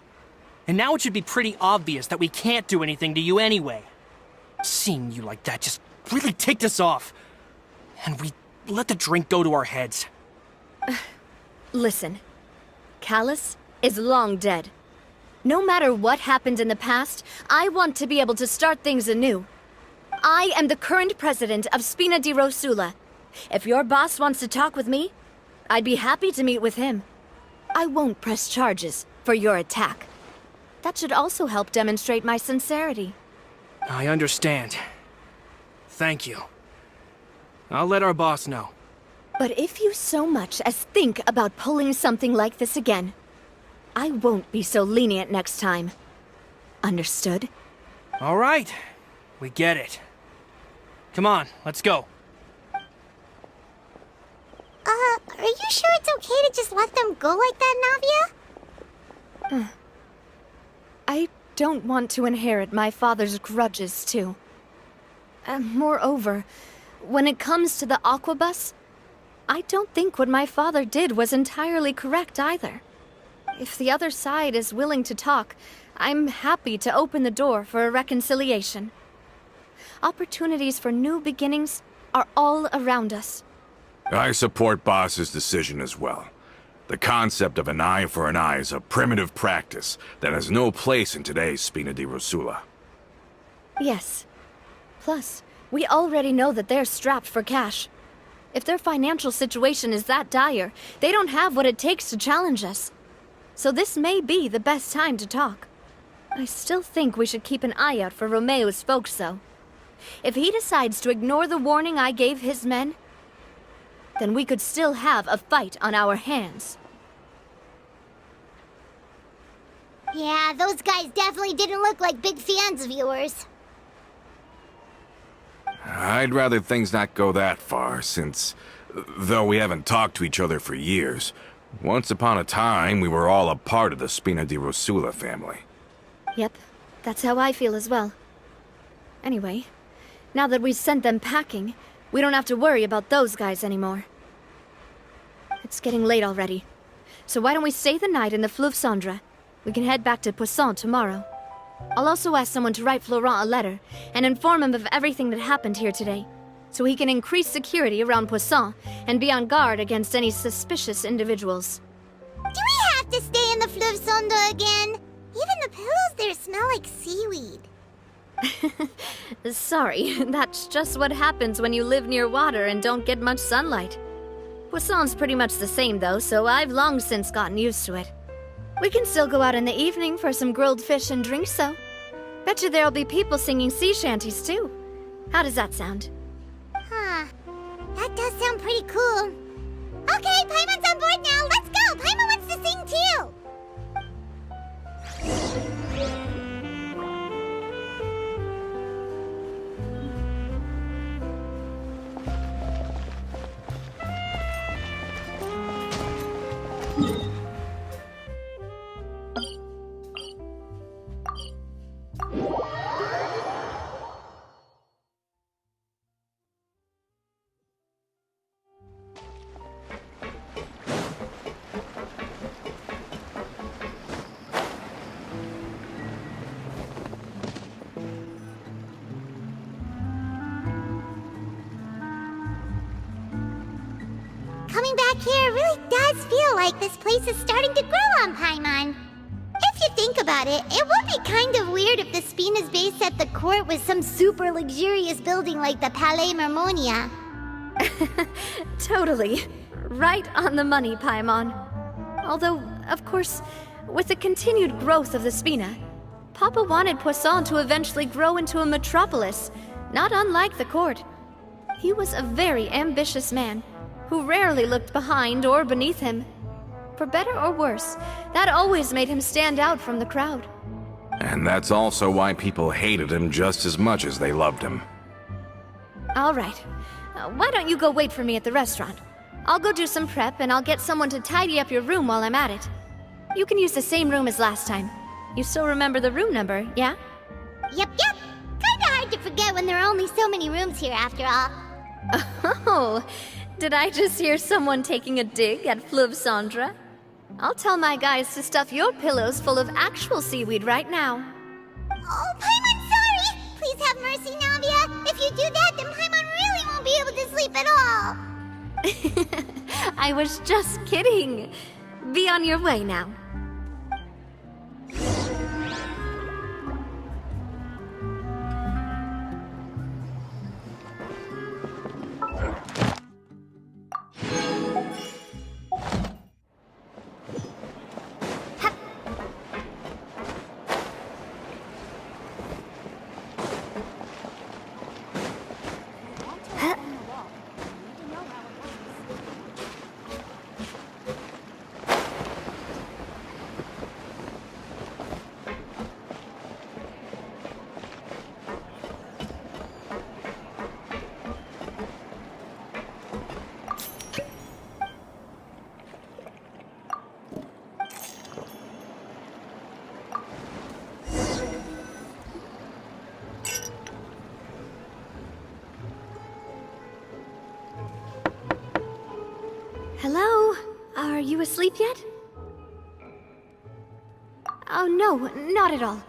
And now it should be pretty obvious that we can't do anything to you anyway. Seeing you like that just really ticked us off. And we let the drink go to our heads. Listen, Callus is long dead. No matter what happened in the past, I want to be able to start things anew. I am the current president of Spina di Rosula. If your boss wants to talk with me, I'd be happy to meet with him. I won't press charges for your attack. That should also help demonstrate my sincerity. I understand. Thank you. I'll let our boss know. But if you so much as think about pulling something like this again, I won't be so lenient next time. Understood? All right. We get it. Come on, let's go. Are you sure it's okay to just let them go like that, Navia? I don't want to inherit my father's grudges, too. Moreover, when it comes to the Aquabus, I don't think what my father did was entirely correct either. If the other side is willing to talk, I'm happy to open the door for a reconciliation. Opportunities for new beginnings are all around us. I support Boss's decision as well. The concept of an eye for an eye is a primitive practice that has no place in today's Spina di Rosula. Yes. Plus, we already know that they're strapped for cash. If their financial situation is that dire, they don't have what it takes to challenge us. So this may be the best time to talk. I still think we should keep an eye out for Romeu's folks, though. If he decides to ignore the warning I gave his men, then we could still have a fight on our hands. Yeah, those guys definitely didn't look like big fans of yours. I'd rather things not go that far, since, though we haven't talked to each other for years, once upon a time we were all a part of the Spina di Rosula family. Yep, that's how I feel as well. Anyway, now that we've sent them packing, we don't have to worry about those guys anymore. It's getting late already, so why don't we stay the night in the Fleuve Cendre? We can head back to Poisson tomorrow. I'll also ask someone to write Florent a letter and inform him of everything that happened here today, so he can increase security around Poisson and be on guard against any suspicious individuals. Do we have to stay in the Fleuve Cendre again? Even the pillows there smell like seaweed. Sorry, that's just what happens when you live near water and don't get much sunlight. Poisson's pretty much the same though, so I've long since gotten used to it. We can still go out in the evening for some grilled fish and drinks, though. Betcha there'll be people singing sea shanties, too. How does that sound? Huh. That does sound pretty cool. Okay, Paimon's on board now. Let's go. Paimon wants to sing too. Coming back here really does feel like this place is starting to grow on Paimon. If you think about it, it would be kind of weird if the Spina's base at the court was some super luxurious building like the Palais Mermonia. Totally. Right on the money, Paimon. Although, of course, with the continued growth of the Spina, Papa wanted Poisson to eventually grow into a metropolis, not unlike the court. He was a very ambitious man, who rarely looked behind or beneath him. For better or worse, that always made him stand out from the crowd. And that's also why people hated him just as much as they loved him. All right. Why don't you go wait for me at the restaurant? I'll go do some prep and I'll get someone to tidy up your room while I'm at it. You can use the same room as last time. You still remember the room number, yeah? Yep. Kinda hard to forget when there are only so many rooms here after all. Oh, did I just hear someone taking a dig at Fleuve Cendre? I'll tell my guys to stuff your pillows full of actual seaweed right now. Oh, Paimon, sorry! Please have mercy, Navia. If you do that, then Paimon really won't be able to sleep at all. I was just kidding. Be on your way now. Hello? Are you asleep yet? Oh, no, not at all.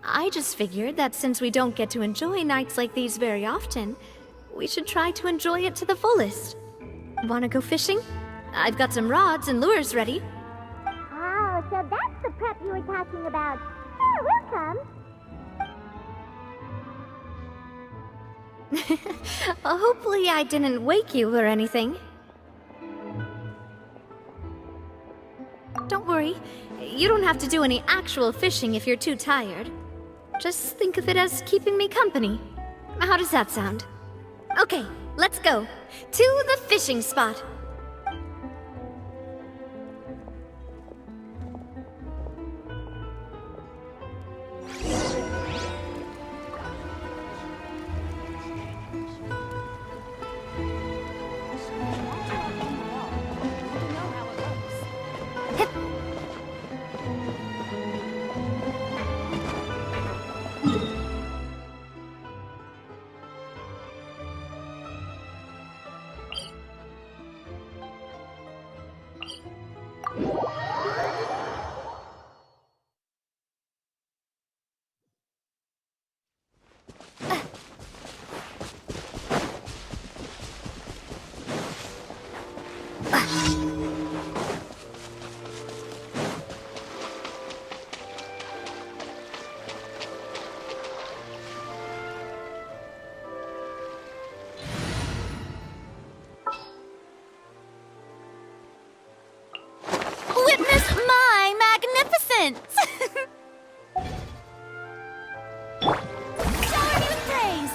I just figured that since we don't get to enjoy nights like these very often, we should try to enjoy it to the fullest. Wanna go fishing? I've got some rods and lures ready. Oh, so that's the prep you were talking about. Sure, we'll come. Hopefully I didn't wake you or anything. Don't worry, you don't have to do any actual fishing if you're too tired. Just think of it as keeping me company. How does that sound? Okay, let's go. To the fishing spot. Witness my magnificence! Shower me with praise!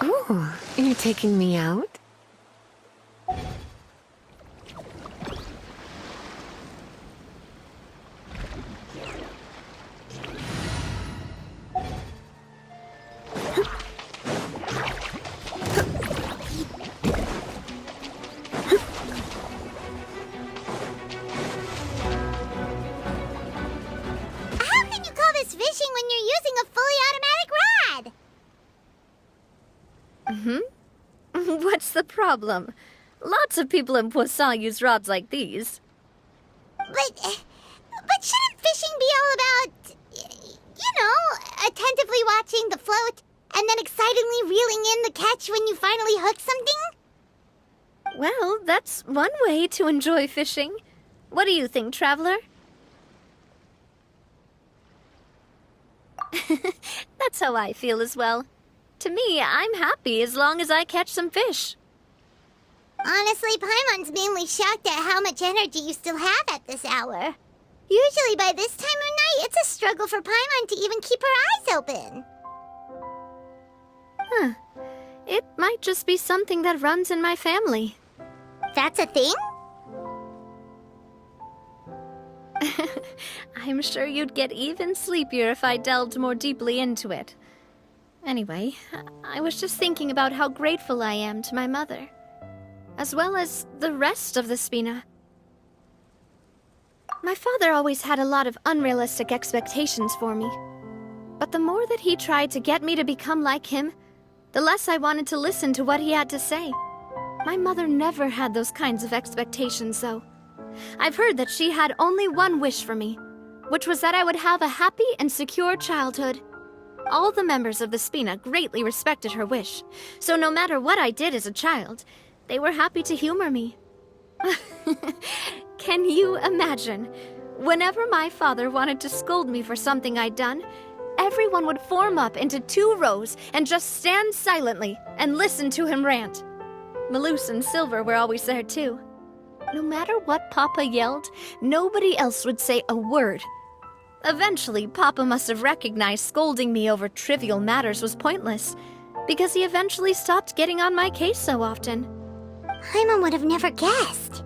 Oh, you're taking me out? How can you call this fishing when you're using a fully automatic rod? What's the problem? Lots of people in Poisson use rods like these. But shouldn't fishing be all about, attentively watching the float and then excitedly reeling in the catch when you finally hook something? Well, that's one way to enjoy fishing. What do you think, Traveler? That's how I feel as well. To me, I'm happy as long as I catch some fish. Honestly, Paimon's mainly shocked at how much energy you still have at this hour. Usually by this time of night, it's a struggle for Paimon to even keep her eyes open. Huh. It might just be something that runs in my family. That's a thing? I'm sure you'd get even sleepier if I delved more deeply into it. Anyway, I was just thinking about how grateful I am to my mother, as well as the rest of the Spina. My father always had a lot of unrealistic expectations for me, but the more that he tried to get me to become like him, the less I wanted to listen to what he had to say. My mother never had those kinds of expectations, though. I've heard that she had only one wish for me, which was that I would have a happy and secure childhood. All the members of the Spina greatly respected her wish, so no matter what I did as a child, they were happy to humor me. Can you imagine? Whenever my father wanted to scold me for something I'd done, everyone would form up into 2 rows and just stand silently and listen to him rant. Malouse and Silver were always there too. No matter what Papa yelled, nobody else would say a word. Eventually, Papa must have recognized scolding me over trivial matters was pointless, because he eventually stopped getting on my case so often. Paimon would have never guessed.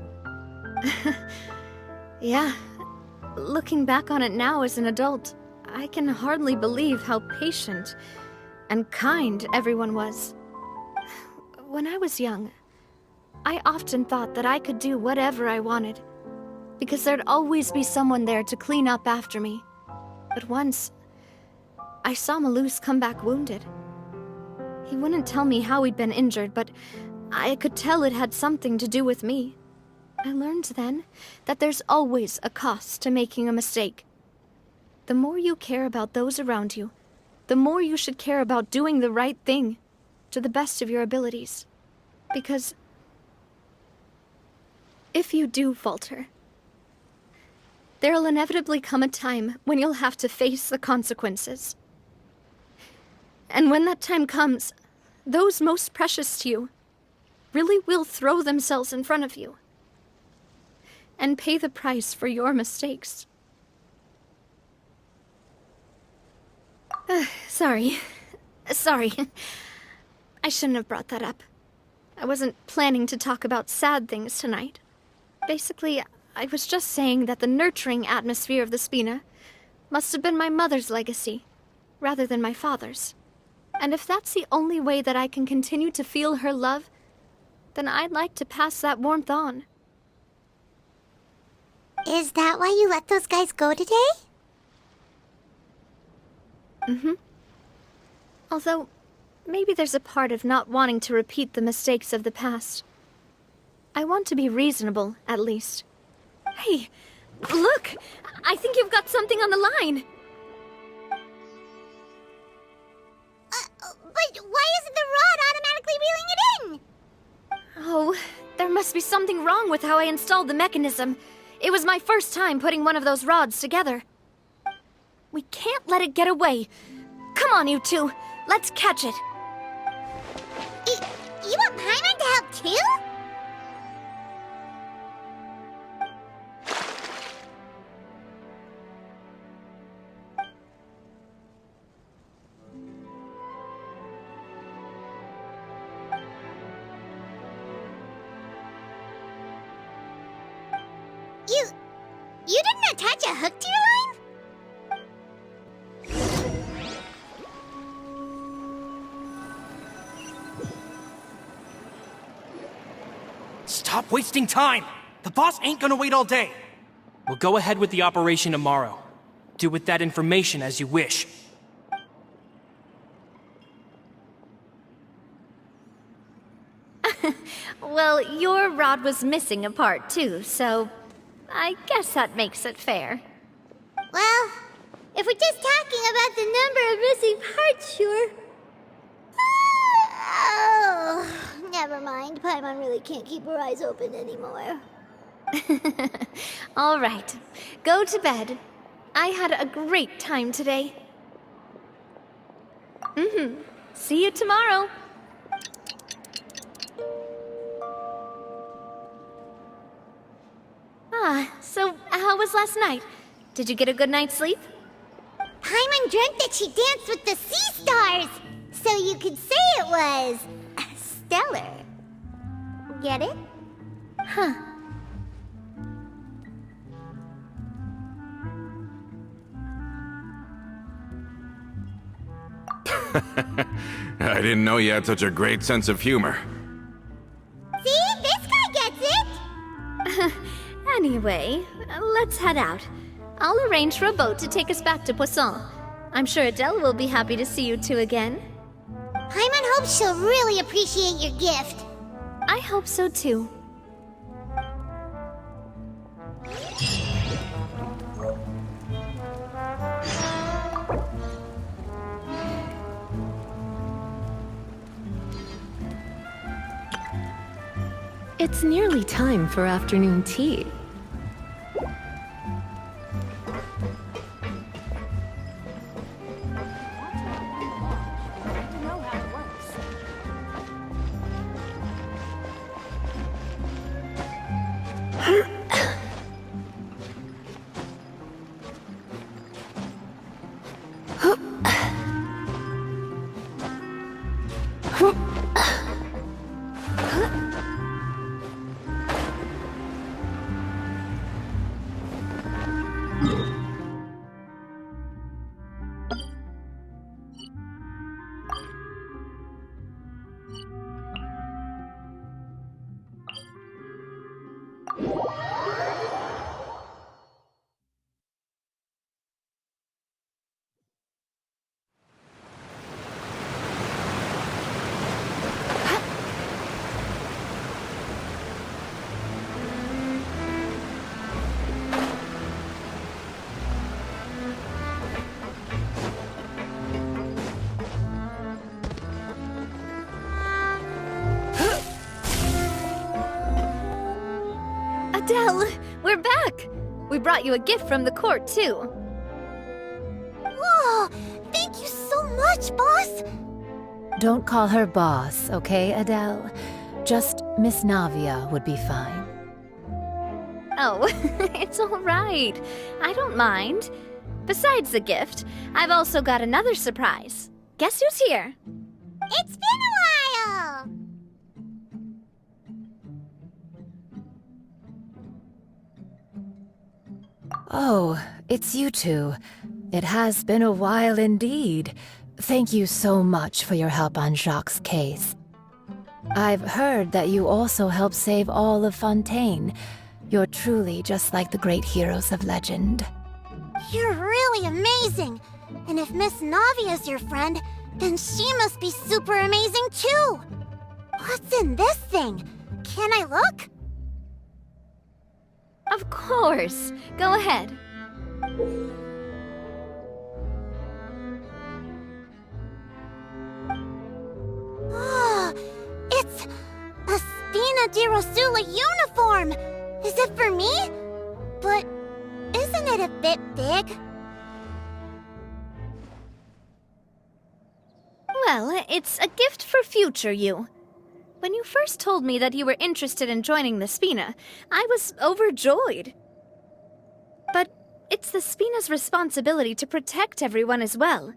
Yeah. Looking back on it now as an adult, I can hardly believe how patient and kind everyone was. When I was young, I often thought that I could do whatever I wanted, because there'd always be someone there to clean up after me. But once, I saw Malus come back wounded. He wouldn't tell me how he'd been injured, but I could tell it had something to do with me. I learned then that there's always a cost to making a mistake. The more you care about those around you, the more you should care about doing the right thing to the best of your abilities. Because if you do falter, there'll inevitably come a time when you'll have to face the consequences. And when that time comes, those most precious to you really will throw themselves in front of you and pay the price for your mistakes. Sorry. I shouldn't have brought that up. I wasn't planning to talk about sad things tonight. Basically, I was just saying that the nurturing atmosphere of the Spina must have been my mother's legacy, rather than my father's. And if that's the only way that I can continue to feel her love, then I'd like to pass that warmth on. Is that why you let those guys go today? Mm-hmm. Although, maybe there's a part of not wanting to repeat the mistakes of the past. I want to be reasonable, at least. Hey, look! I think you've got something on the line! But why isn't the rod automatically reeling it in? Oh, there must be something wrong with how I installed the mechanism. It was my first time putting one of those rods together. We can't let it get away. Come on, you two. Let's catch it. You want Paimon to help too? You didn't attach a hook to your line? Stop wasting time! The boss ain't gonna wait all day. We'll go ahead with the operation tomorrow. Do with that information as you wish. Well, your rod was missing a part too, so I guess that makes it fair. Well, if we're just talking about the number of missing parts, sure. Oh, never mind. Paimon really can't keep her eyes open anymore. All right, go to bed. I had a great time today. See you tomorrow. So how was last night? Did you get a good night's sleep? Paimon dreamt that she danced with the sea stars, so you could say it was stellar. Get it? Huh. I didn't know you had such a great sense of humor. See? This guy gets it! Anyway, let's head out. I'll arrange for a boat to take us back to Poisson. I'm sure Adele will be happy to see you two again. Paimon hopes she'll really appreciate your gift. I hope so too. It's nearly time for afternoon tea. Adele, we're back! We brought you a gift from the court, too. Whoa! Thank you so much, boss! Don't call her boss, okay, Adele? Just Miss Navia would be fine. Oh, it's all right. I don't mind. Besides the gift, I've also got another surprise. Guess who's here? It's been a while! Oh, it's you two. It has been a while indeed. Thank you so much for your help on Jacques' case. I've heard that you also helped save all of Fontaine. You're truly just like the great heroes of legend. You're really amazing! And if Miss Navia's your friend, then she must be super amazing too! What's in this thing? Can I look? Of course. Go ahead. Oh, it's a Spina di Rosula uniform! Is it for me? But isn't it a bit big? Well, it's a gift for future you. When you first told me that you were interested in joining the Spina, I was overjoyed. But it's the Spina's responsibility to protect everyone as well.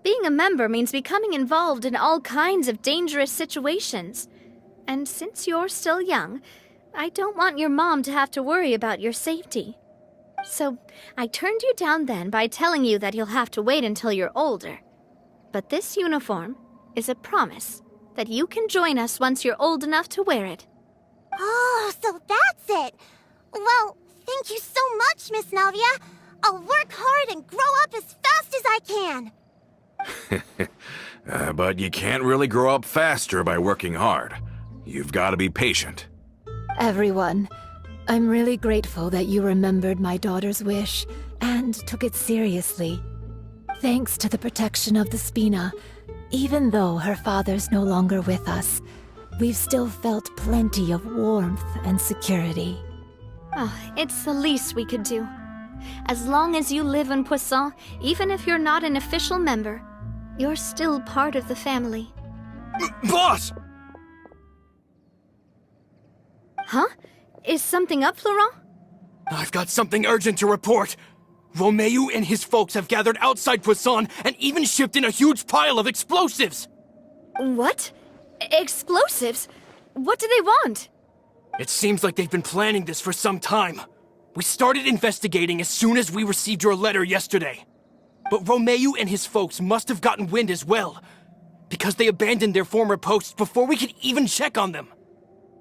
Being a member means becoming involved in all kinds of dangerous situations. And since you're still young, I don't want your mom to have to worry about your safety. So I turned you down then by telling you that you'll have to wait until you're older. But this uniform is a promise that you can join us once you're old enough to wear it. Oh, so that's it! Well, thank you so much, Miss Navia! I'll work hard and grow up as fast as I can! But you can't really grow up faster by working hard. You've got to be patient. Everyone, I'm really grateful that you remembered my daughter's wish and took it seriously. Thanks to the protection of the Spina, even though her father's no longer with us, we've still felt plenty of warmth and security. Oh, it's the least we could do. As long as you live in Poisson, even if you're not an official member, you're still part of the family. Boss! Huh? Is something up, Florent? I've got something urgent to report. Romeu and his folks have gathered outside Poisson and even shipped in a huge pile of explosives! What? Explosives? What do they want? It seems like they've been planning this for some time. We started investigating as soon as we received your letter yesterday. But Romeu and his folks must have gotten wind as well, because they abandoned their former posts before we could even check on them.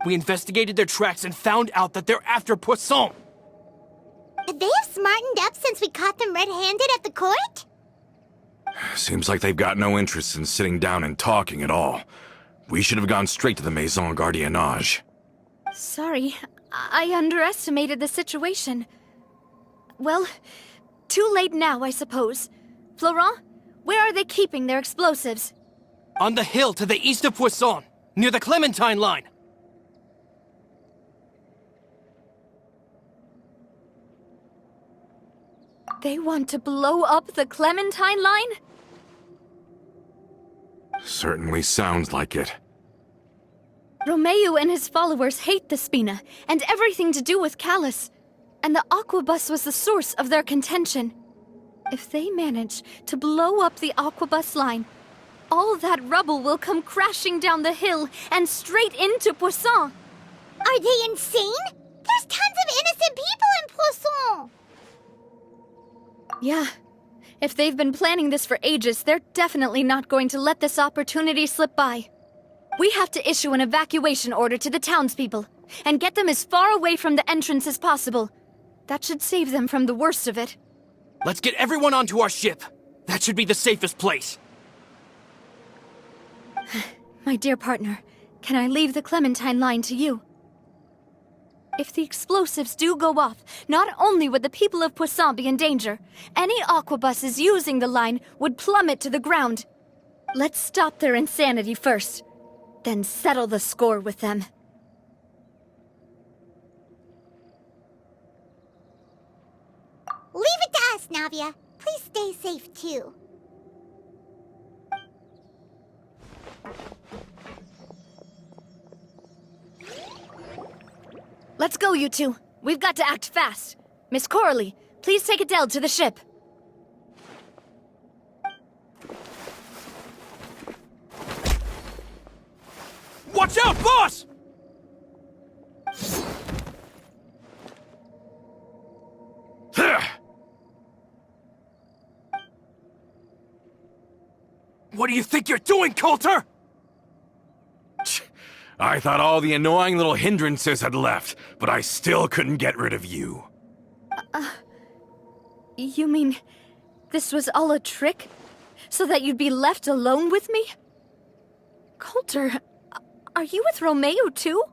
We investigated their tracks and found out that they're after Poisson. They have smartened up since we caught them red-handed at the court? Seems like they've got no interest in sitting down and talking at all. We should have gone straight to the Maison Gardiennage. Sorry, I underestimated the situation. Well, too late now, I suppose. Florent, where are they keeping their explosives? On the hill to the east of Poisson, near the Clementine line. They want to blow up the Clementine line? Certainly sounds like it. Romeu and his followers hate the Spina and everything to do with Callus. And the Aquabus was the source of their contention. If they manage to blow up the Aquabus line, all that rubble will come crashing down the hill and straight into Poisson. Are they insane? There's tons of innocent people in Poisson! Yeah. If they've been planning this for ages, they're definitely not going to let this opportunity slip by. We have to issue an evacuation order to the townspeople and get them as far away from the entrance as possible. That should save them from the worst of it. Let's get everyone onto our ship. That should be the safest place. My dear partner, can I leave the Clementine line to you? If the explosives do go off, not only would the people of Poisson be in danger, any aquabuses using the line would plummet to the ground. Let's stop their insanity first, then settle the score with them. Miss Navia. Please stay safe, too. Let's go, you two. We've got to act fast. Miss Coralie, please take Adele to the ship. Watch out, boss! What do you think you're doing, Coulter? I thought all the annoying little hindrances had left, but I still couldn't get rid of you. You mean this was all a trick? So that you'd be left alone with me? Coulter, are you with Romeo too?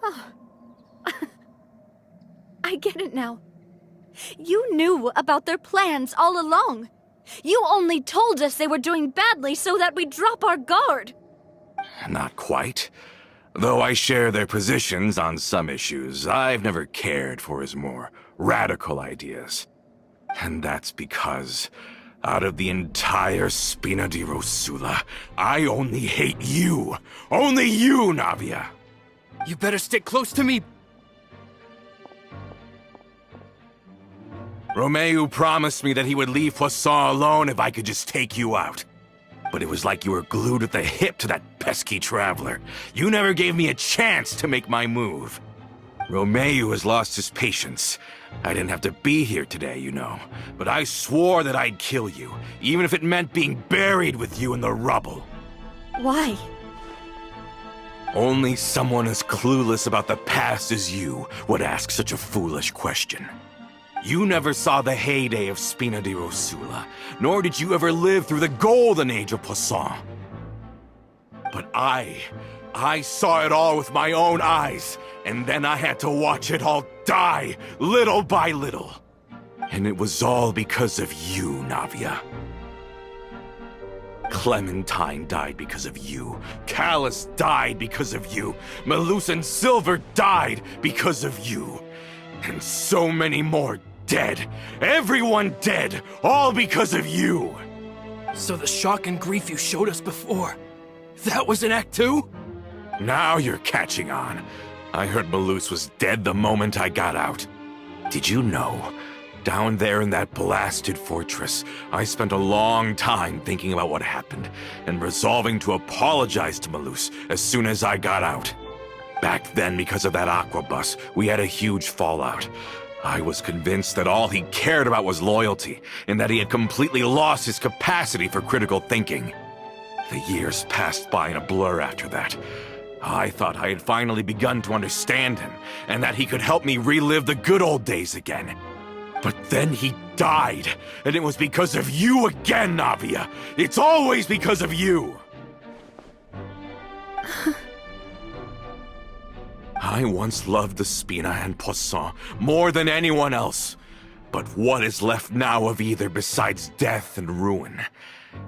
Oh. I get it now. You knew about their plans all along. You only told us they were doing badly so that we'd drop our guard. Not quite. Though I share their positions on some issues, I've never cared for his more radical ideas. And that's because, out of the entire Spina di Rosula, I only hate you. Only you, Navia. You better stick close to me. Romeo promised me that he would leave Poisson alone if I could just take you out. But it was like you were glued at the hip to that pesky traveler. You never gave me a chance to make my move. Romeo has lost his patience. I didn't have to be here today, you know. But I swore that I'd kill you, even if it meant being buried with you in the rubble. Why? Only someone as clueless about the past as you would ask such a foolish question. You never saw the heyday of Spina di Rosula, nor did you ever live through the golden age of Poisson. But I saw it all with my own eyes, and then I had to watch it all die, little by little. And it was all because of you, Navia. Clementine died because of you. Callus died because of you. Malus and Silver died because of you. And so many more dead. Everyone dead, all because of you. So the shock and grief you showed us before, that was in Act 2? Now you're catching on. I heard Malus was dead the moment I got out. Did you know? Down there in that blasted fortress, I spent a long time thinking about what happened, and resolving to apologize to Malus as soon as I got out. Back then, because of that aquabus, we had a huge fallout. I was convinced that all he cared about was loyalty, and that he had completely lost his capacity for critical thinking. The years passed by in a blur after that. I thought I had finally begun to understand him, and that he could help me relive the good old days again. But then he died, and it was because of you again, Navia! It's always because of you! I once loved the Spina and Poisson more than anyone else. But what is left now of either besides death and ruin?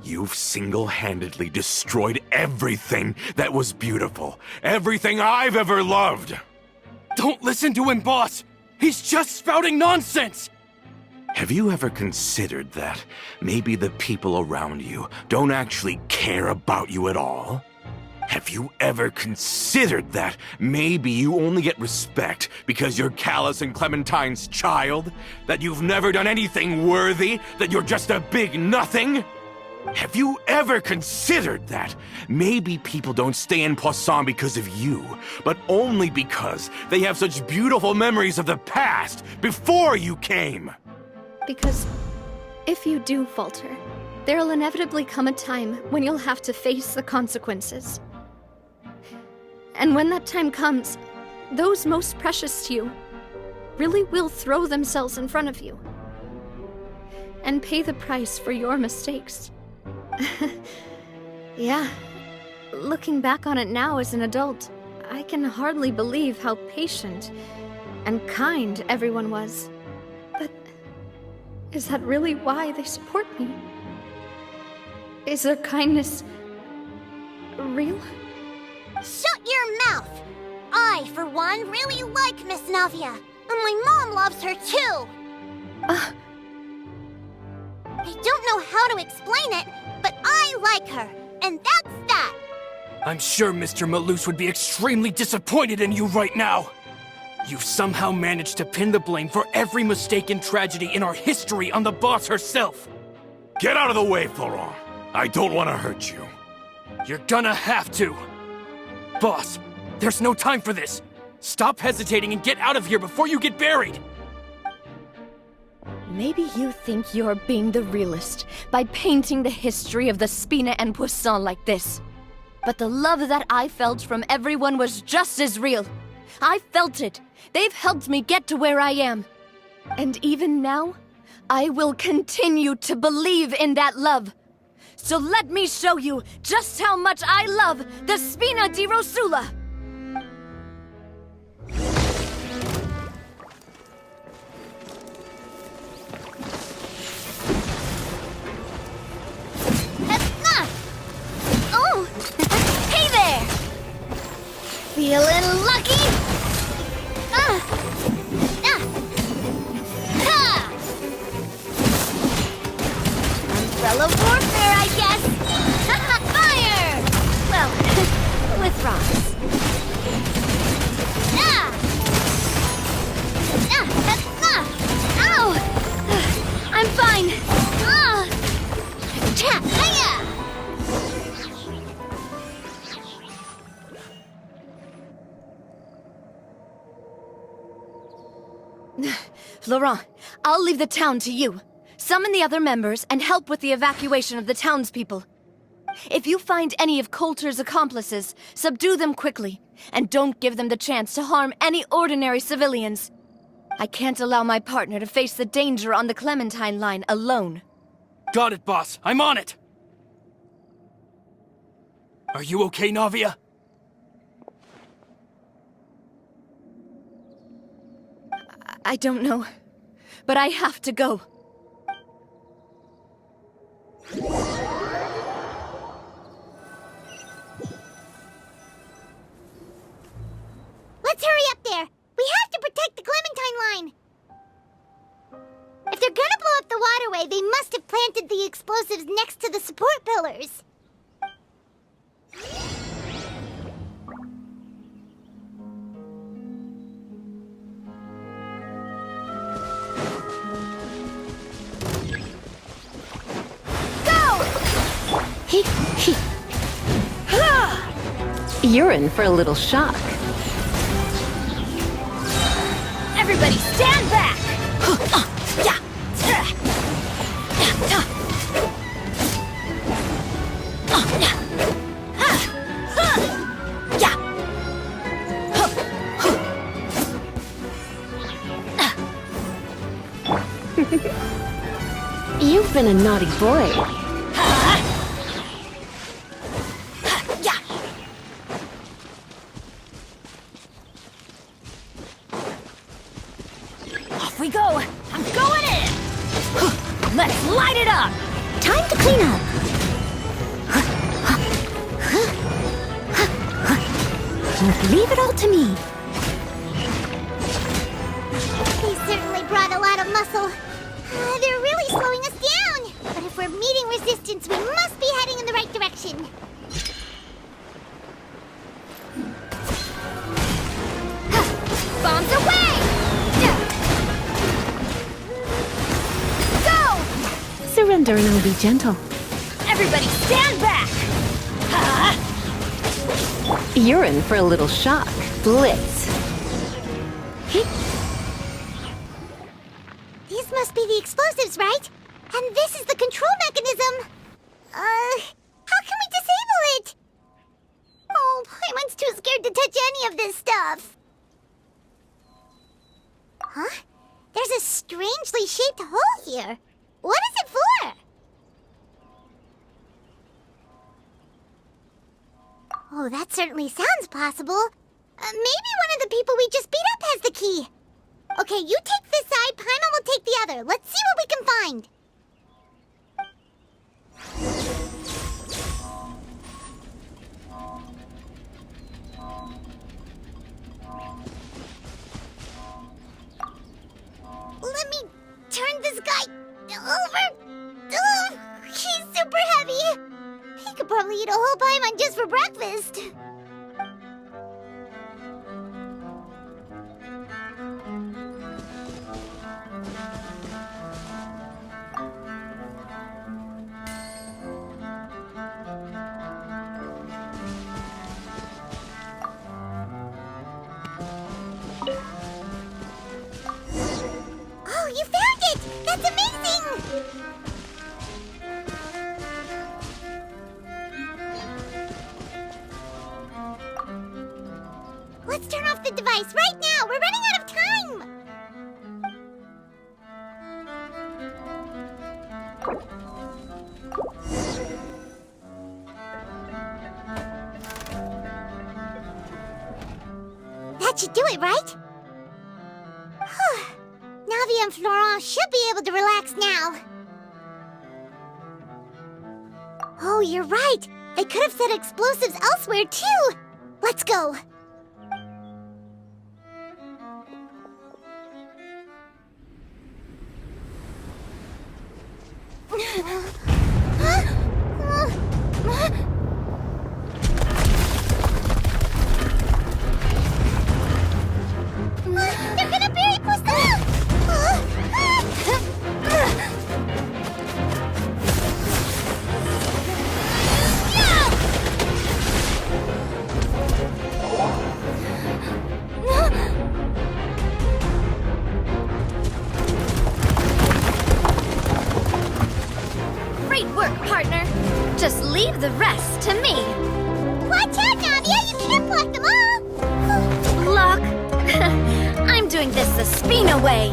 You've single-handedly destroyed everything that was beautiful. Everything I've ever loved! Don't listen to him, boss! He's just spouting nonsense! Have you ever considered that maybe the people around you don't actually care about you at all? Have you ever considered that maybe you only get respect because you're Callus and Clementine's child? That you've never done anything worthy? That you're just a big nothing? Have you ever considered that maybe people don't stay in Poisson because of you, but only because they have such beautiful memories of the past before you came? Because if you do falter, there'll inevitably come a time when you'll have to face the consequences. And when that time comes, those most precious to you really will throw themselves in front of you and pay the price for your mistakes. Yeah, looking back on it now as an adult, I can hardly believe how patient and kind everyone was. But is that really why they support me? Is their kindness real? Shut your mouth! I, for one, really like Miss Navia. And my mom loves her too! I don't know how to explain it, but I like her, and that's that. I'm sure Mr. Malus would be extremely disappointed in you right now. You've somehow managed to pin the blame for every mistake and tragedy in our history on the boss herself. Get out of the way, Florent. I don't want to hurt you. You're gonna have to. Boss, there's no time for this. Stop hesitating and get out of here before you get buried. Maybe you think you're being the realist by painting the history of the Spina and Poisson like this. But the love that I felt from everyone was just as real. I felt it. They've helped me get to where I am. And even now, I will continue to believe in that love. So let me show you just how much I love the Spina di Rosula. Oh! Hey there! Feeling lucky? Umbrella warfare, I guess! Fire! Well, with rocks. Ow! I'm fine! Hiya! Laurent, I'll leave the town to you. Summon the other members and help with the evacuation of the townspeople. If you find any of Coulter's accomplices, subdue them quickly, and don't give them the chance to harm any ordinary civilians. I can't allow my partner to face the danger on the Clementine line alone. Got it, boss. I'm on it. Are you okay, Navia? I don't know, but I have to go. Let's hurry up there! We have to protect the Clementine line! If they're gonna blow up the waterway, they must have planted the explosives next to the support pillars. You're in for a little shock. Everybody stand back! You've been a naughty boy. Off we go! I'm going in! Let's light it up! Time to clean up. Leave it all to me. They certainly brought a lot of muscle. They're really slowing us down. But if we're meeting resistance, we must be heading in the right direction. Bombs away! Go! Surrender and I'll be gentle. Everybody stand back! You're in for a little shock. Blitz. These must be the explosives, right? And this is the control mechanism. How can we disable it? Oh, Paimon's too scared to touch any of this stuff. Huh? There's a strangely shaped hole here. What is it for? Oh, that certainly sounds possible. Maybe one of the people we just beat up has the key. Okay, you take this side, Paimon will take the other. Let's see what we can find. Let me turn this guy over. Paimon just for breakfast. Oh, you found it! That's amazing! Let's turn off the device right now! We're running out of time! That should do it, right? Navia and Florent should be able to relax now. Oh, you're right. They could have set explosives elsewhere, too. Let's go. They're gonna bury Poisson! Great work, partner. Just leave the rest to me. Watch out, Navia! You can't block them all! Block? I'm doing this the Spina way.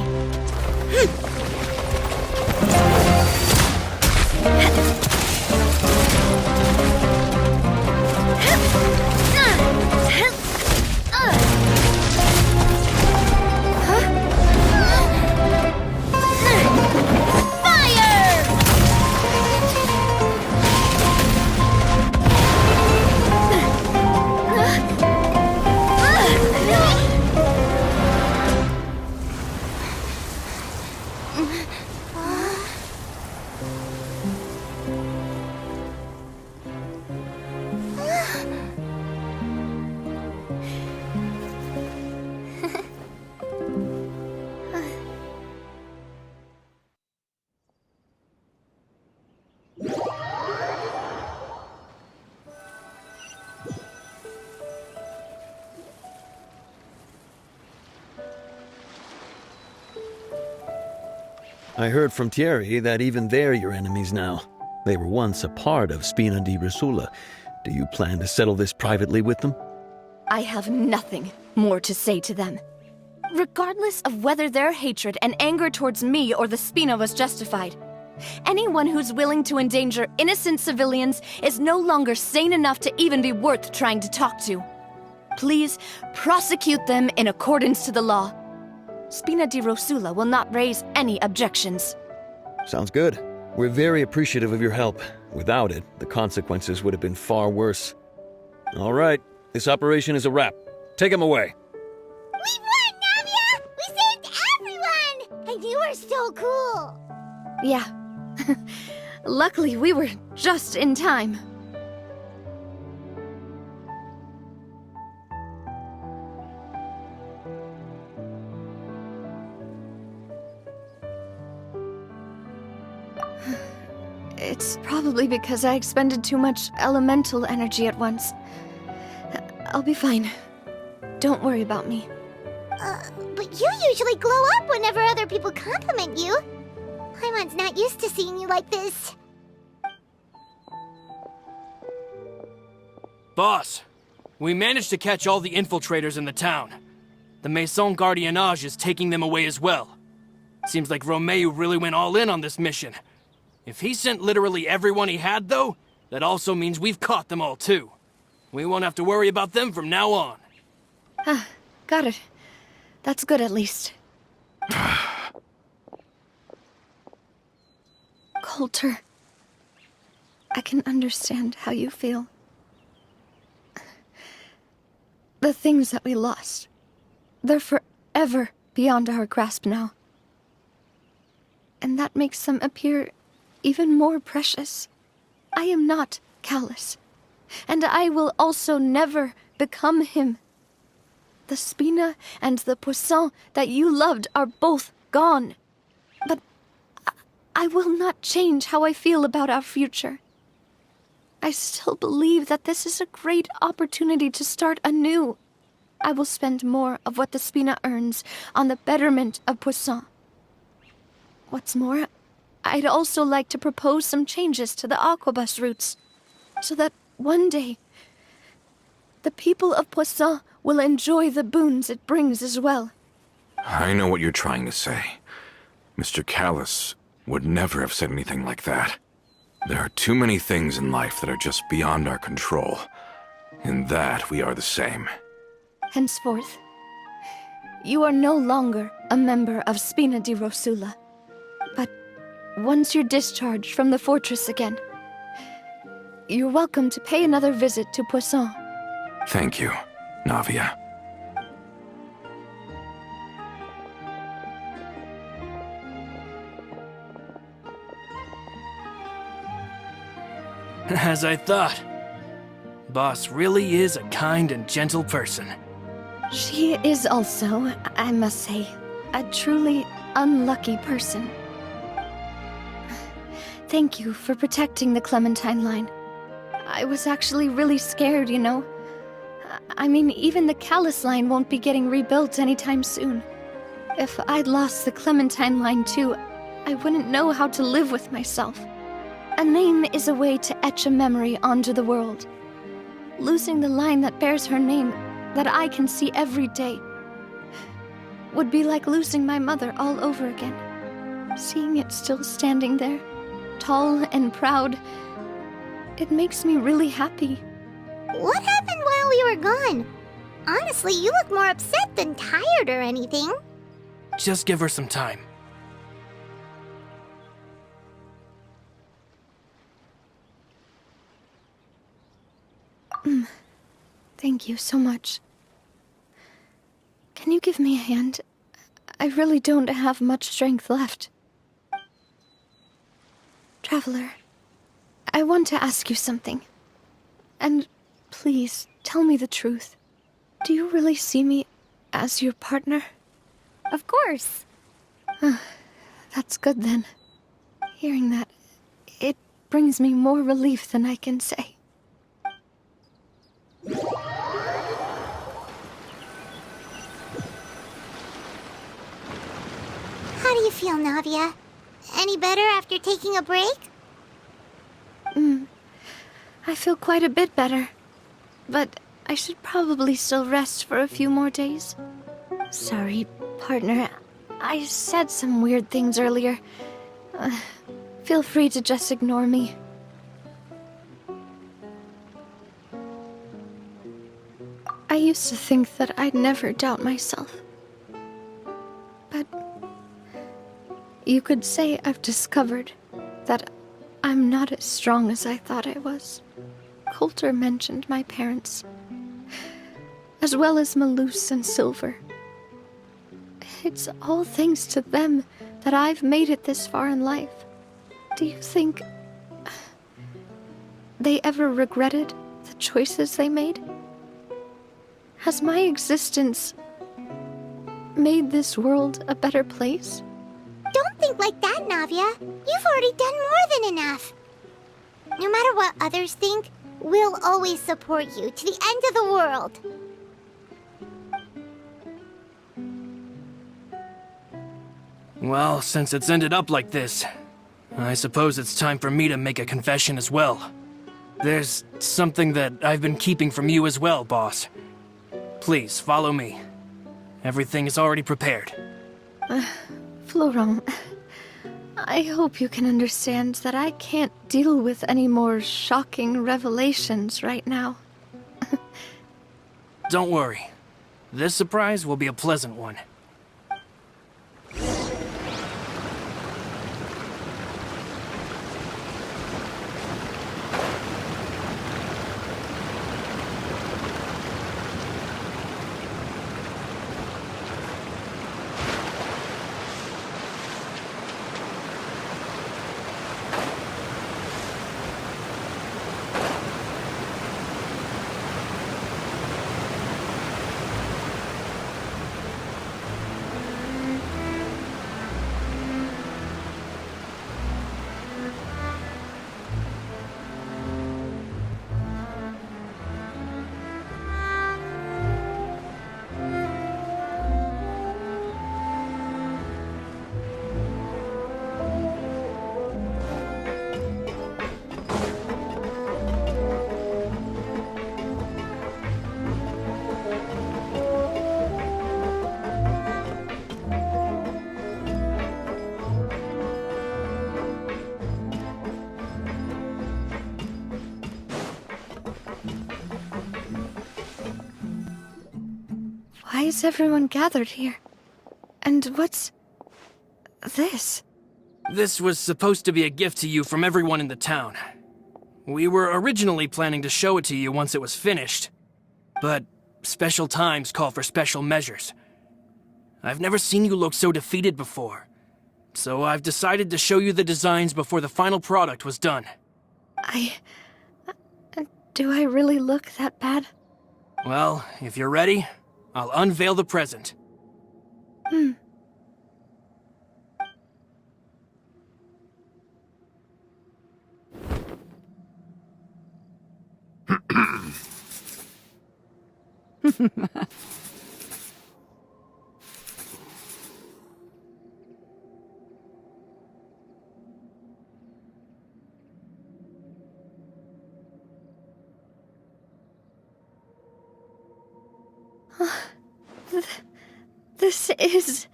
I heard from Thierry that even they're your enemies now. They were once a part of Spina di Rosula. Do you plan to settle this privately with them? I have nothing more to say to them. Regardless of whether their hatred and anger towards me or the Spina was justified, anyone who's willing to endanger innocent civilians is no longer sane enough to even be worth trying to talk to. Please prosecute them in accordance to the law. Spina di Rosula will not raise any objections. Sounds good. We're very appreciative of your help. Without it, the consequences would have been far worse. All right, this operation is a wrap. Take him away. We won, Navia! We saved everyone! And you were so cool! Yeah. Luckily, we were just in time. It's probably because I expended too much elemental energy at once. I'll be fine. Don't worry about me. But you usually glow up whenever other people compliment you. Paimon's not used to seeing you like this. Boss, we managed to catch all the infiltrators in the town. The Maison Gardiennage is taking them away as well. Seems like Romeo really went all in on this mission. If he sent literally everyone he had, though, that also means we've caught them all, too. We won't have to worry about them from now on. Got it. That's good, at least. Coulter, I can understand how you feel. The things that we lost, they're forever beyond our grasp now. And that makes them appear even more precious. I am not callous. and I will also never become him. The Spina and the Poisson that you loved are both gone. But I will not change how I feel about our future. I still believe that this is a great opportunity to start anew. I will spend more of what the Spina earns on the betterment of Poisson. What's more, I'd also like to propose some changes to the Aquabus routes, so that one day, the people of Poisson will enjoy the boons it brings as well. I know what you're trying to say. Mr. Callis would never have said anything like that. There are too many things in life that are just beyond our control. In that, we are the same. Henceforth, you are no longer a member of Spina di Rosula. But once you're discharged from the fortress again, you're welcome to pay another visit to Poisson. Thank you, Navia. As I thought. Boss really is a kind and gentle person. She is also, I must say, a truly unlucky person. Thank you for protecting the Clementine line. I was actually really scared, you know. I mean, even the Callis line won't be getting rebuilt anytime soon. If I'd lost the Clementine line too, I wouldn't know how to live with myself. A name is a way to etch a memory onto the world. Losing the line that bears her name, that I can see every day, would be like losing my mother all over again. Seeing it still standing there, tall and proud, it makes me really happy. What happened while we were gone? Honestly, you look more upset than tired or anything. Just give her some time. Thank you so much. Can you give me a hand? I really don't have much strength left. Traveler, I want to ask you something. And please, tell me the truth. Do you really see me as your partner? Of course. That's good then. Hearing that, it brings me more relief than I can say. How do you feel, Navia? Any better after taking a break? I feel quite a bit better. But I should probably still rest for a few more days. Sorry, partner. I said some weird things earlier. Feel free to just ignore me. I used to think that I'd never doubt myself. But you could say I've discovered that I'm not as strong as I thought I was. Coulter mentioned my parents, as well as Malus and Silver. It's all thanks to them that I've made it this far in life. Do you think they ever regretted the choices they made? Has my existence made this world a better place? Don't think like that, Navia. You've already done more than enough. No matter what others think, we'll always support you to the end of the world. Well, since it's ended up like this, I suppose it's time for me to make a confession as well. There's something that I've been keeping from you as well, boss. Please, follow me. Everything is already prepared. Florent, I hope you can understand that I can't deal with any more shocking revelations right now. Don't worry. This surprise will be a pleasant one. Why is everyone gathered here? And what's this? This was supposed to be a gift to you from everyone in the town. We were originally planning to show it to you once it was finished, but special times call for special measures. I've never seen you look so defeated before, so I've decided to show you the designs before the final product was done. Do I really look that bad? Well, if you're ready, I'll unveil the present. This is...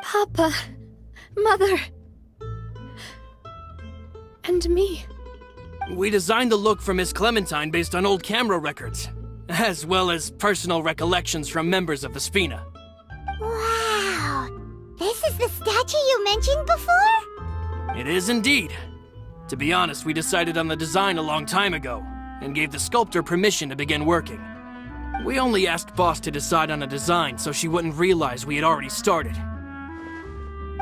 Papa, Mother, and me. We designed the look for Miss Clementine based on old camera records, as well as personal recollections from members of the Spina. Wow! This is the statue you mentioned before? It is indeed. To be honest, we decided on the design a long time ago, and gave the sculptor permission to begin working. We only asked Boss to decide on a design so she wouldn't realize we had already started.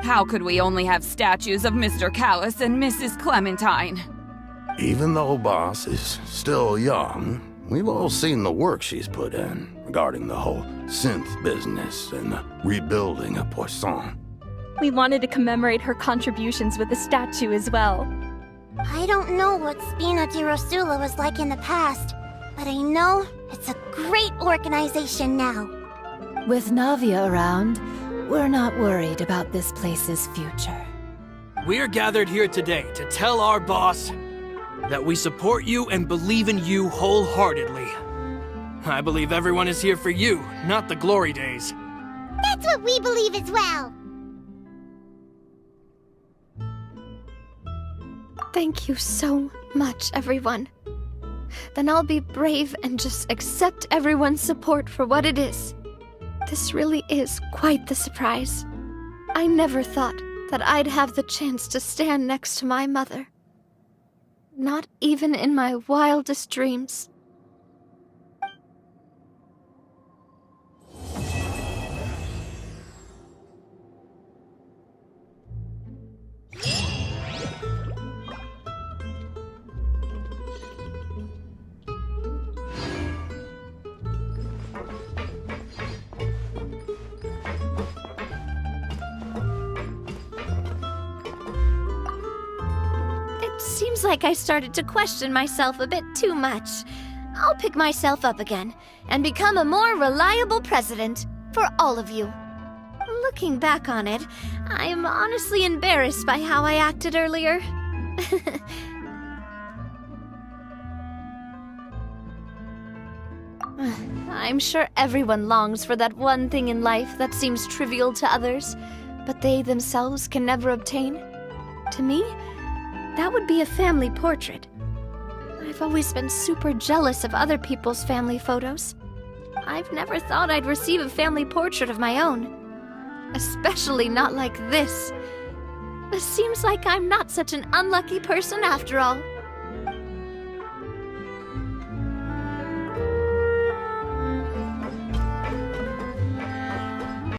How could we only have statues of Mr. Callus and Mrs. Clementine? Even though Boss is still young, we've all seen the work she's put in regarding the whole synth business and the rebuilding of Poisson. We wanted to commemorate her contributions with a statue as well. I don't know what Spina di Rosula was like in the past, but I know it's a great organization now. With Navia around, we're not worried about this place's future. We're gathered here today to tell our boss that we support you and believe in you wholeheartedly. I believe everyone is here for you, not the glory days. That's what we believe as well. Thank you so much, everyone. Then I'll be brave and just accept everyone's support for what it is. This really is quite the surprise. I never thought that I'd have the chance to stand next to my mother. Not even in my wildest dreams. Seems like I started to question myself a bit too much. I'll pick myself up again and become a more reliable president for all of you. Looking back on it, I'm honestly embarrassed by how I acted earlier. I'm sure everyone longs for that one thing in life that seems trivial to others, but they themselves can never obtain. To me, that would be a family portrait. I've always been super jealous of other people's family photos. I've never thought I'd receive a family portrait of my own. Especially not like this. It seems like I'm not such an unlucky person after all.